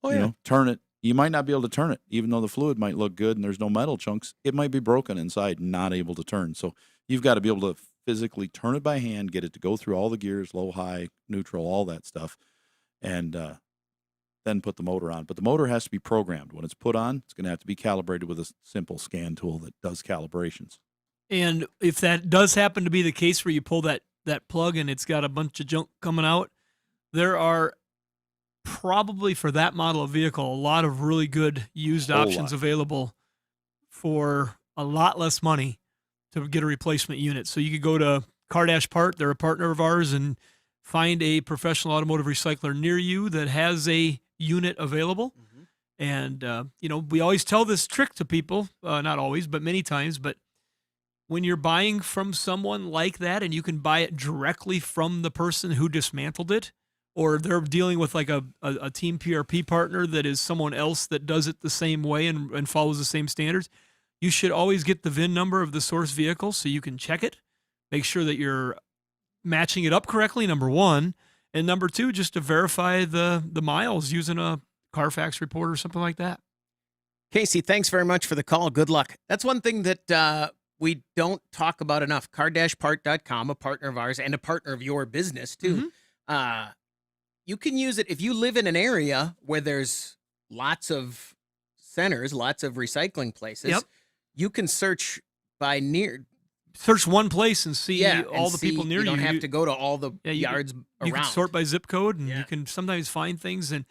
Oh, yeah. Turn it. You might not be able to turn it, even though the fluid might look good and there's no metal chunks. It might be broken inside and not able to turn. So you've got to be able to physically turn it by hand, get it to go through all the gears, low, high, neutral, all that stuff, and then put the motor on. But the motor has to be programmed. When it's put on, it's going to have to be calibrated with a simple scan tool that does calibrations. And if that does happen to be the case where you pull that plug and it's got a bunch of junk coming out, there are probably for that model of vehicle a lot of really good used options available for a lot less money to get a replacement unit. So you could go to Cardash Part, they're a partner of ours, and find a professional automotive recycler near you that has a unit available. And, we always tell this trick to people, not always, but many times, but when you're buying from someone like that and you can buy it directly from the person who dismantled it, or they're dealing with like a team PRP partner that is someone else that does it the same way and follows the same standards, you should always get the VIN number of the source vehicle so you can check it, make sure that you're matching it up correctly, number one, and number two, just to verify the miles using a Carfax report or something like that. Casey, thanks very much for the call. Good luck. That's one thing that we don't talk about enough. Car-Part.com, a partner of ours and a partner of your business, too. You can use it if you live in an area where there's lots of centers, lots of recycling places. Yep. You can search by search one place and see all the people near you. You don't have to go to all the yards around. You can sort by zip code, and you can sometimes find things. And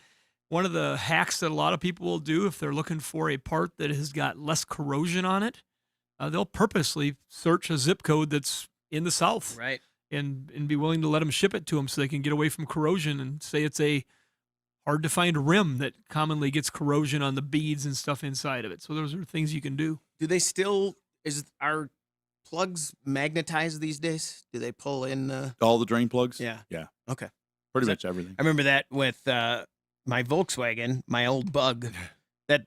one of the hacks that a lot of people will do if they're looking for a part that has got less corrosion on it, they'll purposely search a zip code that's in the South. Right. And be willing to let them ship it to them so they can get away from corrosion, and say it's a hard to find rim that commonly gets corrosion on the beads and stuff inside of it. So those are things you can do. Do they are plugs magnetized these days? Do they pull in all the drain plugs? Yeah. Yeah. Okay. Pretty much everything. I remember that with my Volkswagen, my old Bug, that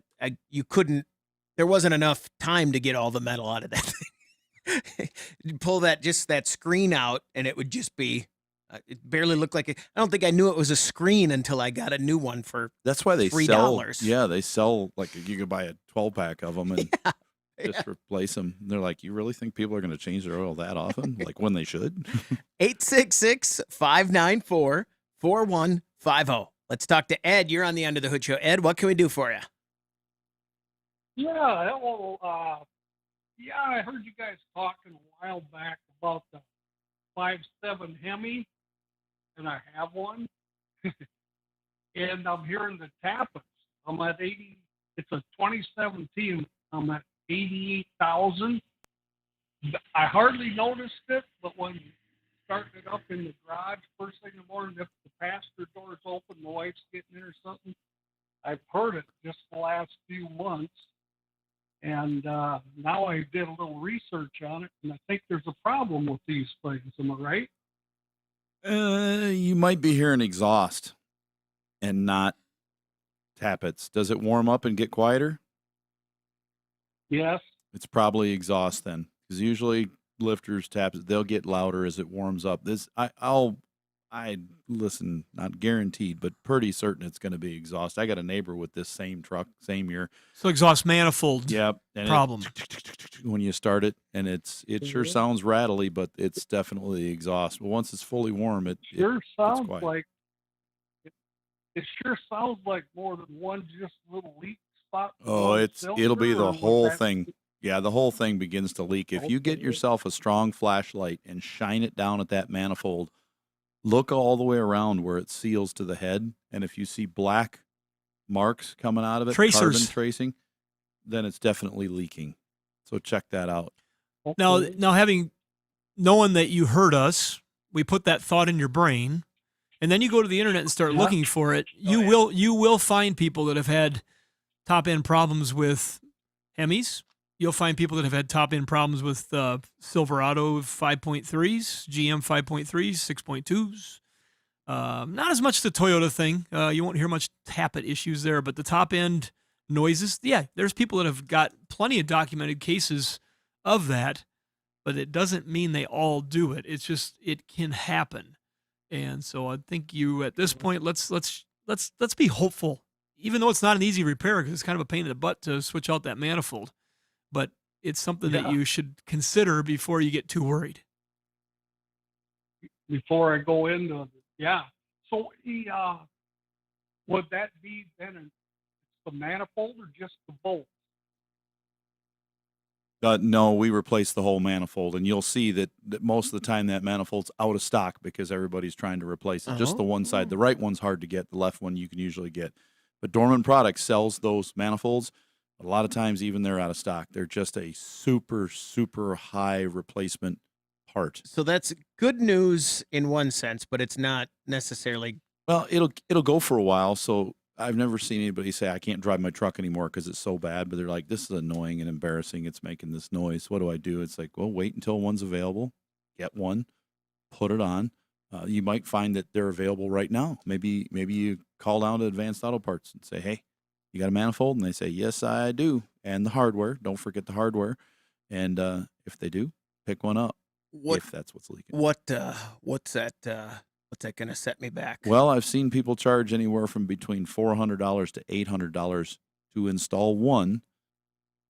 you couldn't. There wasn't enough time to get all the metal out of that thing. You pull that screen out, and it would just be. It barely looked like it. I don't think I knew it was a screen until I got a new one for. That's why they $3. sell. Yeah, they sell like you could buy a 12-pack of them and just replace them. They're like, you really think people are going to change their oil that often? Like when they should. 866-594-4150. Let's talk to Ed. You're on the Under the Hood Show. Ed, what can we do for you? Yeah, well, I heard you guys talking a while back about the 5.7 Hemi, and I have one. And I'm hearing the tappets. I'm at 80. It's a 2017. I'm at 88,000. I hardly noticed it, but when you start it up in the garage first thing in the morning, if the passenger door is open, the wife's getting in or something, I've heard it just the last few months. And now I did a little research on it, and I think there's a problem with these things. Am I right? You might be hearing exhaust and not tappets. Does it warm up and get quieter? Yes. It's probably exhaust then, because usually lifters, tappets, they'll get louder as it warms up. I'll listen, not guaranteed, but pretty certain it's going to be exhaust. I got a neighbor with this same truck, same year. So exhaust manifold problem. When you start it, and it sure sounds rattly, but it's definitely the exhaust. But once it's fully warm, it sounds quiet. like it sure sounds like more than one just little leak spot. Oh, it'll be the whole thing. Yeah, the whole thing begins to leak. If you get yourself a strong flashlight and shine it down at that manifold, look all the way around where it seals to the head, and if you see black marks coming out of it, Tracers. carbon tracing, then it's definitely leaking. So check that out. Now, knowing that you heard us, we put that thought in your brain, and then you go to the internet and start looking for it. You will find people that have had top end problems with Hemis. You'll find people that have had top end problems with Silverado 5.3s, GM 5.3s, 6.2s. Not as much the Toyota thing. You won't hear much tappet issues there, but the top end noises, yeah, there's people that have got plenty of documented cases of that, but it doesn't mean they all do it. It's just it can happen. And so I think you at this point let's be hopeful, even though it's not an easy repair because it's kind of a pain in the butt to switch out that manifold. But it's something that you should consider before you get too worried. Before I go into so would that be then the manifold or just the bolt? No, we replaced the whole manifold, and you'll see that most of the time that manifold's out of stock because everybody's trying to replace it. Just the one side. The right one's hard to get. The left one you can usually get. But Dorman Products sells those manifolds. A lot of times, even they're out of stock. They're just a super, super high replacement part. So that's good news in one sense, but it's not necessarily. Well, it'll go for a while. So I've never seen anybody say I can't drive my truck anymore because it's so bad. But they're like, this is annoying and embarrassing. It's making this noise. What do I do? It's like, well, wait until one's available. Get one, put it on. You might find that they're available right now. Maybe you call down to Advanced Auto Parts and say, hey, you got a manifold? And they say, yes, I do. And the hardware. Don't forget the hardware. And if they do, pick one up. If that's what's leaking. What's that going to set me back? Well, I've seen people charge anywhere from between $400 to $800 to install one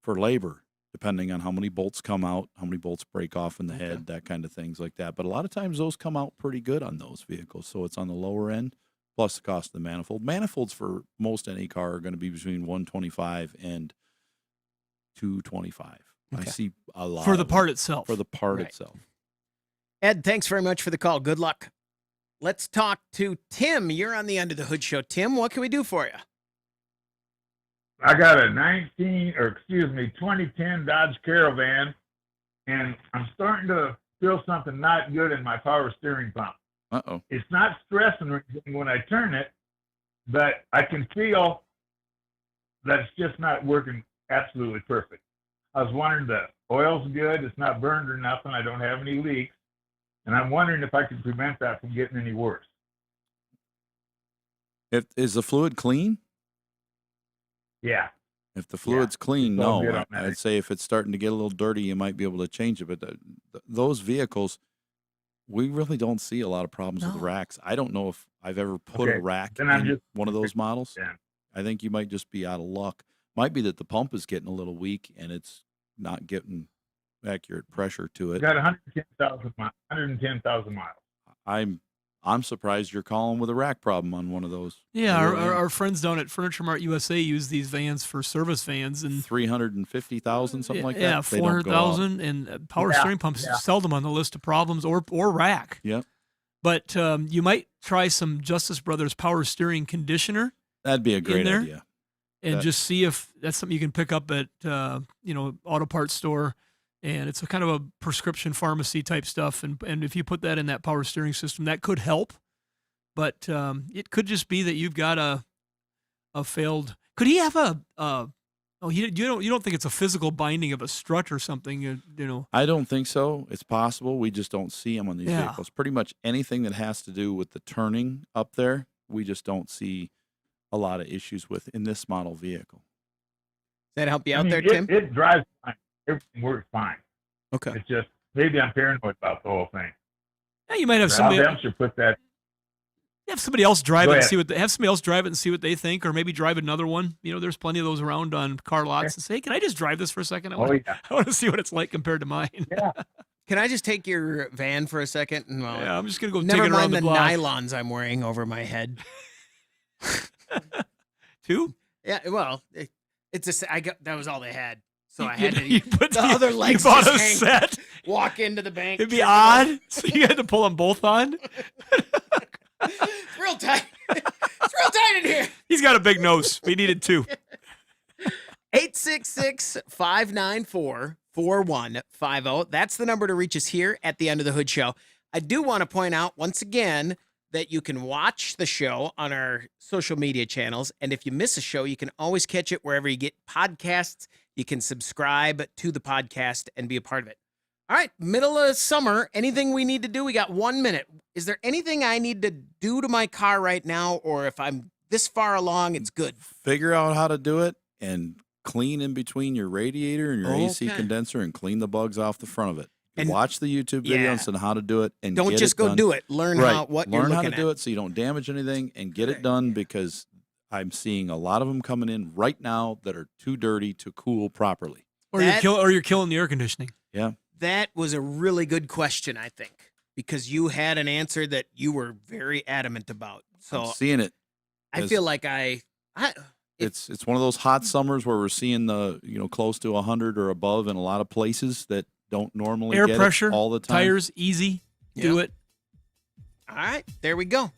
for labor, depending on how many bolts come out, how many bolts break off in the head, that kind of things like that. But a lot of times those come out pretty good on those vehicles. So it's on the lower end, plus the cost of the manifold. Manifolds for most any car are going to be between $125 and $225. I see a lot for the part itself. For the part itself. Ed, thanks very much for the call. Good luck. Let's talk to Tim. You're on the Under the Hood show. Tim, what can we do for you? I got a 2010 Dodge Caravan, and I'm starting to feel something not good in my power steering pump. Uh-oh. It's not stressing or anything when I turn it, but I can feel that it's just not working absolutely perfect. I was wondering, the oil's good, it's not burned or nothing, I don't have any leaks, and I'm wondering if I can prevent that from getting any worse. Is the fluid clean? Yeah. If the fluid's clean, no. I'd say if it's starting to get a little dirty, you might be able to change it. But those vehicles, we really don't see a lot of problems with racks. I don't know if I've ever put a rack in one of those models. Yeah. I think you might just be out of luck. Might be that the pump is getting a little weak and it's not getting accurate pressure to it. Got 110,000 miles. I'm surprised you're calling with a rack problem on one of those. Yeah, our friends down at Furniture Mart USA use these vans for service vans, and 350,000, something like that. Yeah, 400,000, and power steering pumps seldom on the list of problems, or rack. Yep. But you might try some Justice Brothers power steering conditioner. That'd be a great idea. And just see if that's something you can pick up at auto parts store. And it's a kind of a prescription pharmacy type stuff. And if you put that in that power steering system, that could help. But it could just be that you've got a failed. Could he have you don't think it's a physical binding of a strut or something? You know. I don't think so. It's possible. We just don't see them on these vehicles. Pretty much anything that has to do with the turning up there, we just don't see a lot of issues with in this model vehicle. Does that help you out there, Tim? It drives fine. Everything works fine. Okay. It's just maybe I'm paranoid about the whole thing. Yeah, you might have somebody somebody. else should put that Have somebody else drive Go it and ahead. see have somebody else drive it and see what they think, or maybe drive another one. There's plenty of those around on car lots. And say, hey, can I just drive this for a second? I want to see what it's like compared to mine. Yeah. Can I just take your van for a second? And, Yeah, I'm just gonna go never take it around mind the the block. nylons I'm wearing over my head. 2? Yeah, well, that was all they had. So I You- had to you put the the- other you legs bought just a hang, set? walk into the bank. It'd be trip it odd. So you had to pull them both on. up. It's real tight. It's real tight in here. He's got a big nose. We needed 2. 866-594-4150. That's the number to reach us here at the Under the Hood Show. I do want to point out once again that you can watch the show on our social media channels. And if you miss a show, you can always catch it wherever you get podcasts. You can subscribe to the podcast and be a part of it. All right, middle of summer, anything we need to do? We got 1 minute. Is there anything I need to do to my car right now? Or if I'm this far along, it's good? Figure out how to do it and clean in between your radiator and your AC Okay. condenser and clean the bugs off the front of it. And- watch the YouTube videos on how to do it and Don't get just it go done. do it. Learn Right. what you're Learn how to looking do at. it so you don't damage anything and get it done, because I'm seeing a lot of them coming in right now that are too dirty to cool properly. Or you're killing the air conditioning. Yeah. That was a really good question, I think, because you had an answer that you were very adamant about. So I'm seeing it. I feel like It's one of those hot summers where we're seeing the close to 100 or above in a lot of places that don't normally Air get pressure, it all the time. tires, easy. Do it. All right, there we go.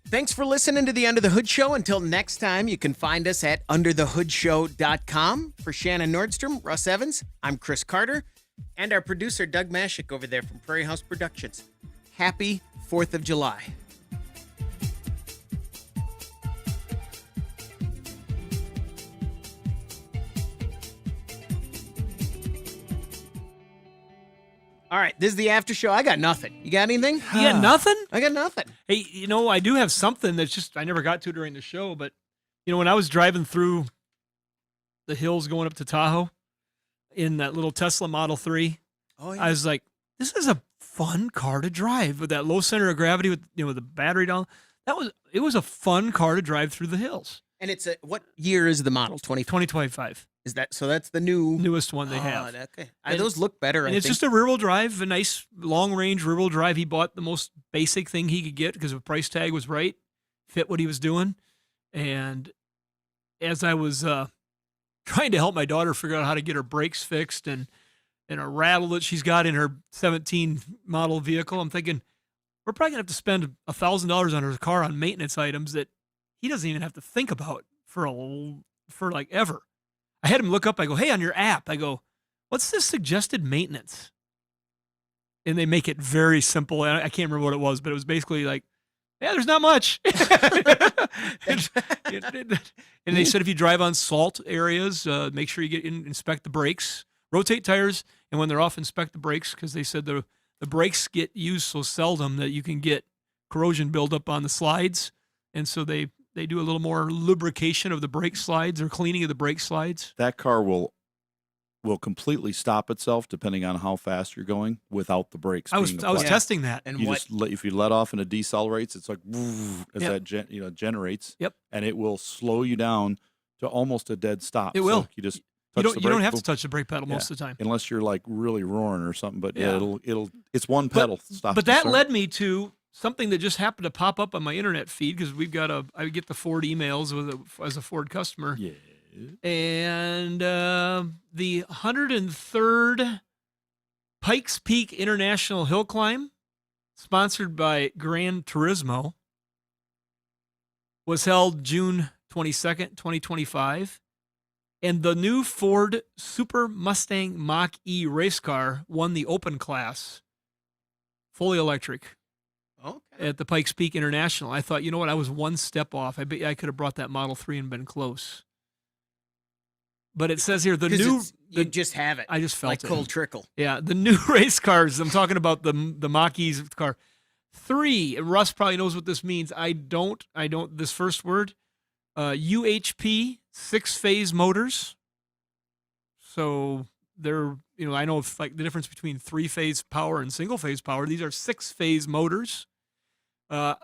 Thanks for listening to the Under the Hood Show. Until next time, you can find us at underthehoodshow.com. For Shannon Nordstrom, Russ Evans, I'm Chris Carter, and our producer, Doug Mashik, over there from Prairie House Productions. Happy 4th of July. All right, this is the after show. I got nothing. You got anything? You got nothing? I got nothing. Hey, I do have something that's just I never got to during the show, but when I was driving through the hills going up to Tahoe in that little Tesla Model 3, I was like, this is a fun car to drive with that low center of gravity with with the battery down. It was a fun car to drive through the hills. And it's what year is the model? 2025. Is that so? That's the newest one they have. Okay. And Those look better. And I it's think. just a rear-wheel drive, a nice long-range rear-wheel drive. He bought the most basic thing he could get because the price tag was right, fit what he was doing. And as I was trying to help my daughter figure out how to get her brakes fixed and a rattle that she's got in her 17 model vehicle, I'm thinking we're probably gonna have to spend $1,000 on her car on maintenance items that he doesn't even have to think about for like ever. I had him look up. I go, hey, on your app, I go, what's this suggested maintenance? And they make it very simple. I can't remember what it was, but it was basically like, yeah, there's not much. And they said if you drive on salt areas, make sure you get in, inspect the brakes, rotate tires, and when they're off, inspect the brakes, because they said the brakes get used so seldom that you can get corrosion buildup on the slides. And so they do a little more lubrication of the brake slides or cleaning of the brake slides. That car will completely stop itself depending on how fast you're going without the brakes. I was testing that. And if you let off and it decelerates, it's like as that generates. Yep. And it will slow you down to almost a dead stop. It will. So you just You touch don't the brake, have to boom. touch the brake pedal most of the time. unless you're like really roaring or something. But Yeah. it's one pedal. Stop. But and that start. led me to something that just happened to pop up on my internet feed because I get the Ford emails as a Ford customer. Yeah. And the 103rd Pikes Peak International Hill Climb, sponsored by Gran Turismo, was held June 22nd, 2025. And the new Ford Super Mustang Mach-E race car won the open class, fully electric, at the Pikes Peak International. I thought, you know what, I was one step off. I bet I could have brought that Model 3 and been close. But it says here, you just have it. I just felt like it. cold trickle. Yeah, the new race cars. I'm talking about the Mach-E's car. 3, Russ probably knows what this means. I don't, this first word. UHP 6-phase motors. So they're, I know like the difference between 3-phase power and single-phase power. These are 6-phase motors.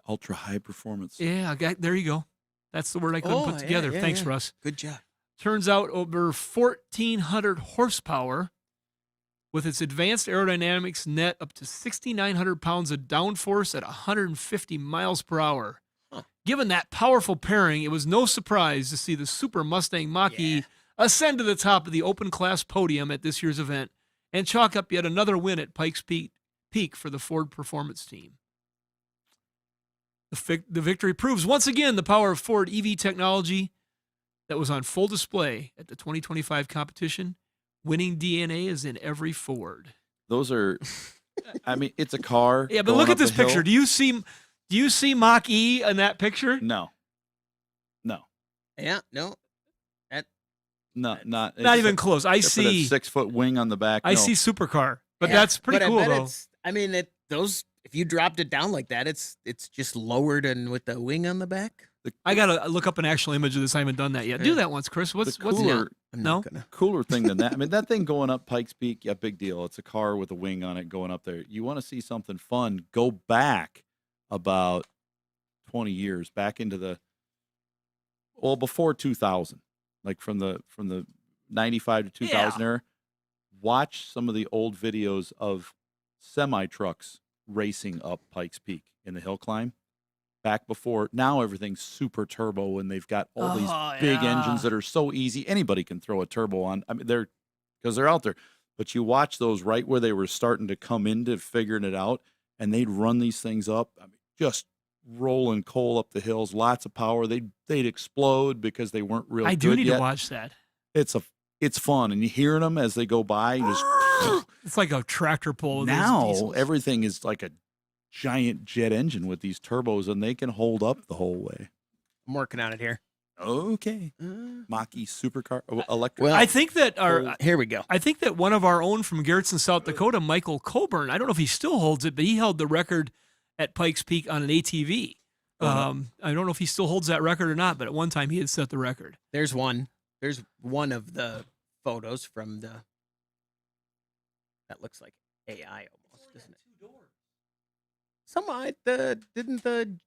Ultra high performance. Yeah, there you go. That's the word I couldn't put together. Thanks, Russ. Good job. Turns out over 1,400 horsepower with its advanced aerodynamics net up to 6,900 pounds of downforce at 150 miles per hour. Huh. Given that powerful pairing, it was no surprise to see the Super Mustang Mach-E ascend to the top of the open class podium at this year's event and chalk up yet another win at Pikes Peak for the Ford Performance Team. The victory proves once again the power of Ford EV technology that was on full display at the 2025 competition. Winning DNA is in every Ford. Those are, I mean, it's a car. Yeah, but look at this picture. Do you see Mach-E in that picture? No. Yeah, no. Not even close. I see a 6-foot wing on the back. I see supercar, but that's pretty cool though. I mean, if you dropped it down like that, it's just lowered and with the wing on the back. I gotta look up an actual image of this. I haven't done that yet. Do that once, Chris. What's cooler? No, cooler thing than that. I mean, that thing going up Pikes Peak, yeah, big deal. It's a car with a wing on it going up there. You want to see something fun? Go back about 20 years, back into before 2000, like from the 95 to 2000 era. Watch some of the old videos of semi trucks racing up Pikes Peak in the hill climb. Back before, now everything's super turbo and they've got all these big engines that are so easy. Anybody can throw a turbo on. I mean, because they're out there. But you watch those right where they were starting to come into figuring it out, and they'd run these things up. I mean, just rolling coal up the hills, lots of power. They'd explode because they weren't real. I good do need yet. to watch that. It's fun, and you hearing them as they go by. It's like a tractor pull. Now everything is like a giant jet engine with these turbos, and they can hold up the whole way. I'm working on it here. Okay. Mach-E supercar electric. Well, I think that here we go. I think that one of our own from Garrettson, South Dakota, Michael Coburn, I don't know if he still holds it, but he held the record at Pikes Peak on an ATV. I don't know if he still holds that record or not, but at one time he had set the record. There's one of the photos from that looks like AI almost, doesn't it? Didn't the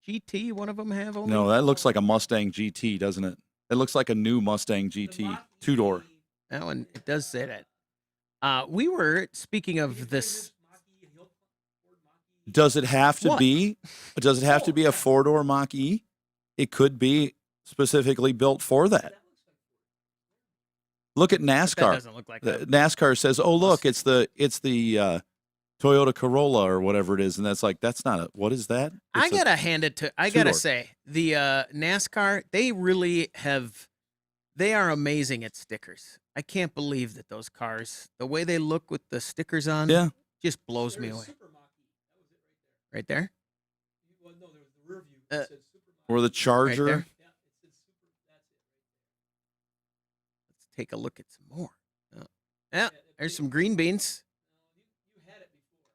GT, one of them have only? No, that looks like a Mustang GT, doesn't it? It looks like a new Mustang GT, 2-door. That one, it does say that. We were speaking of this. Does it have to be? Does it have to be a 4-door Mach-E? It could be specifically built for that. Look at NASCAR. That doesn't look like that. NASCAR says, "Oh, look, it's the Toyota Corolla or whatever it is," and that's not what is that? I gotta hand it to. I gotta say the NASCAR. They are amazing at stickers. I can't believe that those cars, the way they look with the stickers on, just blows me away. Right there. Or the Charger. Right there. Let's take a look at some more. Yeah, there's some green beans.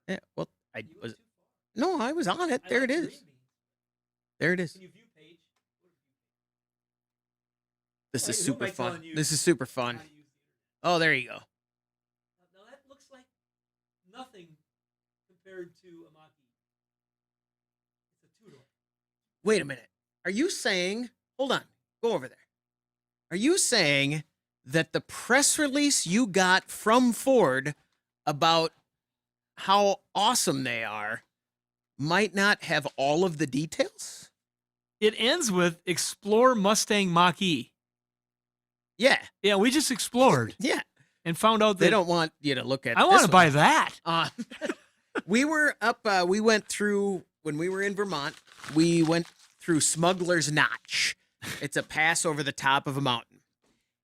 Yeah, well, I was on it. There it is. There it is. This is super fun. This is super fun. Oh, there you go. Now that looks like nothing compared to a Mach-E. It's a 2-door. Wait a minute. Are you saying, hold on, go over there. Are you saying that the press release you got from Ford about how awesome they are might not have all of the details? It ends with Explore Mustang Mach-E. Yeah. Yeah, we just explored. Yeah. And found out that they don't want you to look at I want to buy that. We were up, we went through, when we were in Vermont, we went through Smuggler's Notch. It's a pass over the top of a mountain.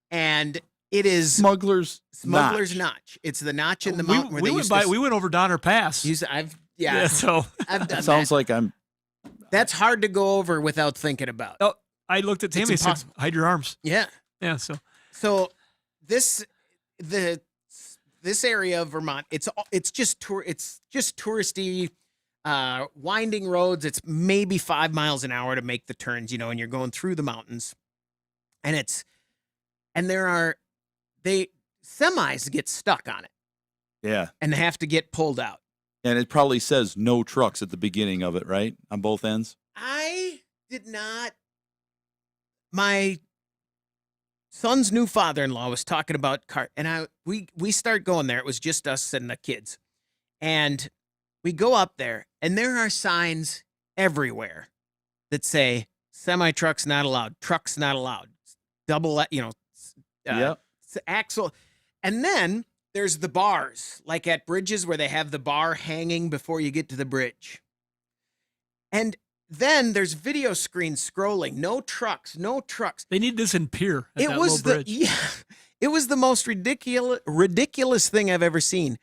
And it is Smuggler's Notch. It's the notch in the mountain where we went over Donner Pass. I've done Sounds that. like That's hard to go over without thinking about. Oh, I looked at Tammy and said, hide your arms. Yeah. Yeah, so this area of Vermont, it's just touristy, winding roads. It's maybe 5 miles an hour to make the turns, and you're going through the mountains, and semis get stuck on it. Yeah. And they have to get pulled out. And it probably says no trucks at the beginning of it, right? On both ends? I did not. My son's new father-in-law was talking about car, and we start going there. It was just us and the kids. And we go up there, and there are signs everywhere that say semi-trucks not allowed, trucks not allowed, double, axle. And then there's the bars, like at bridges where they have the bar hanging before you get to the bridge. And then there's video screens scrolling. No trucks, no trucks. They need this in Pier at It that was low bridge. it was the most ridiculous thing I've ever seen.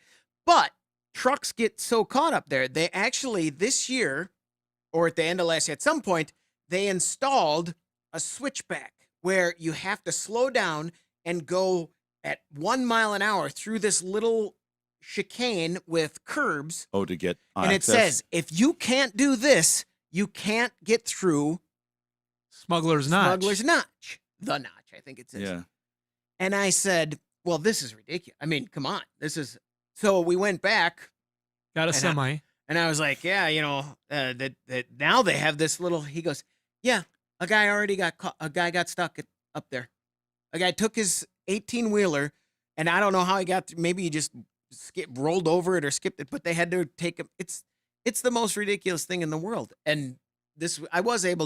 But trucks get so caught up there. They actually this year, or at the end of last year, at some point, they installed a switchback where you have to slow down and go at 1 mile an hour through this little chicane with curbs. Oh, to get and access. it says, if you can't do this, you can't get through Smuggler's Notch. Smuggler's Notch. The Notch, I think it says. Yeah. And I said, well, this is ridiculous. I mean, come on. This is. So we went back. Got a semi. And I was like, yeah, that now they have this little, he goes, yeah, a guy already got caught. A guy got stuck up there. A guy took his 18-wheeler, and I don't know how he got, maybe he just rolled over it or skipped it, but they had to take him. It's the most ridiculous thing in the world. And I was able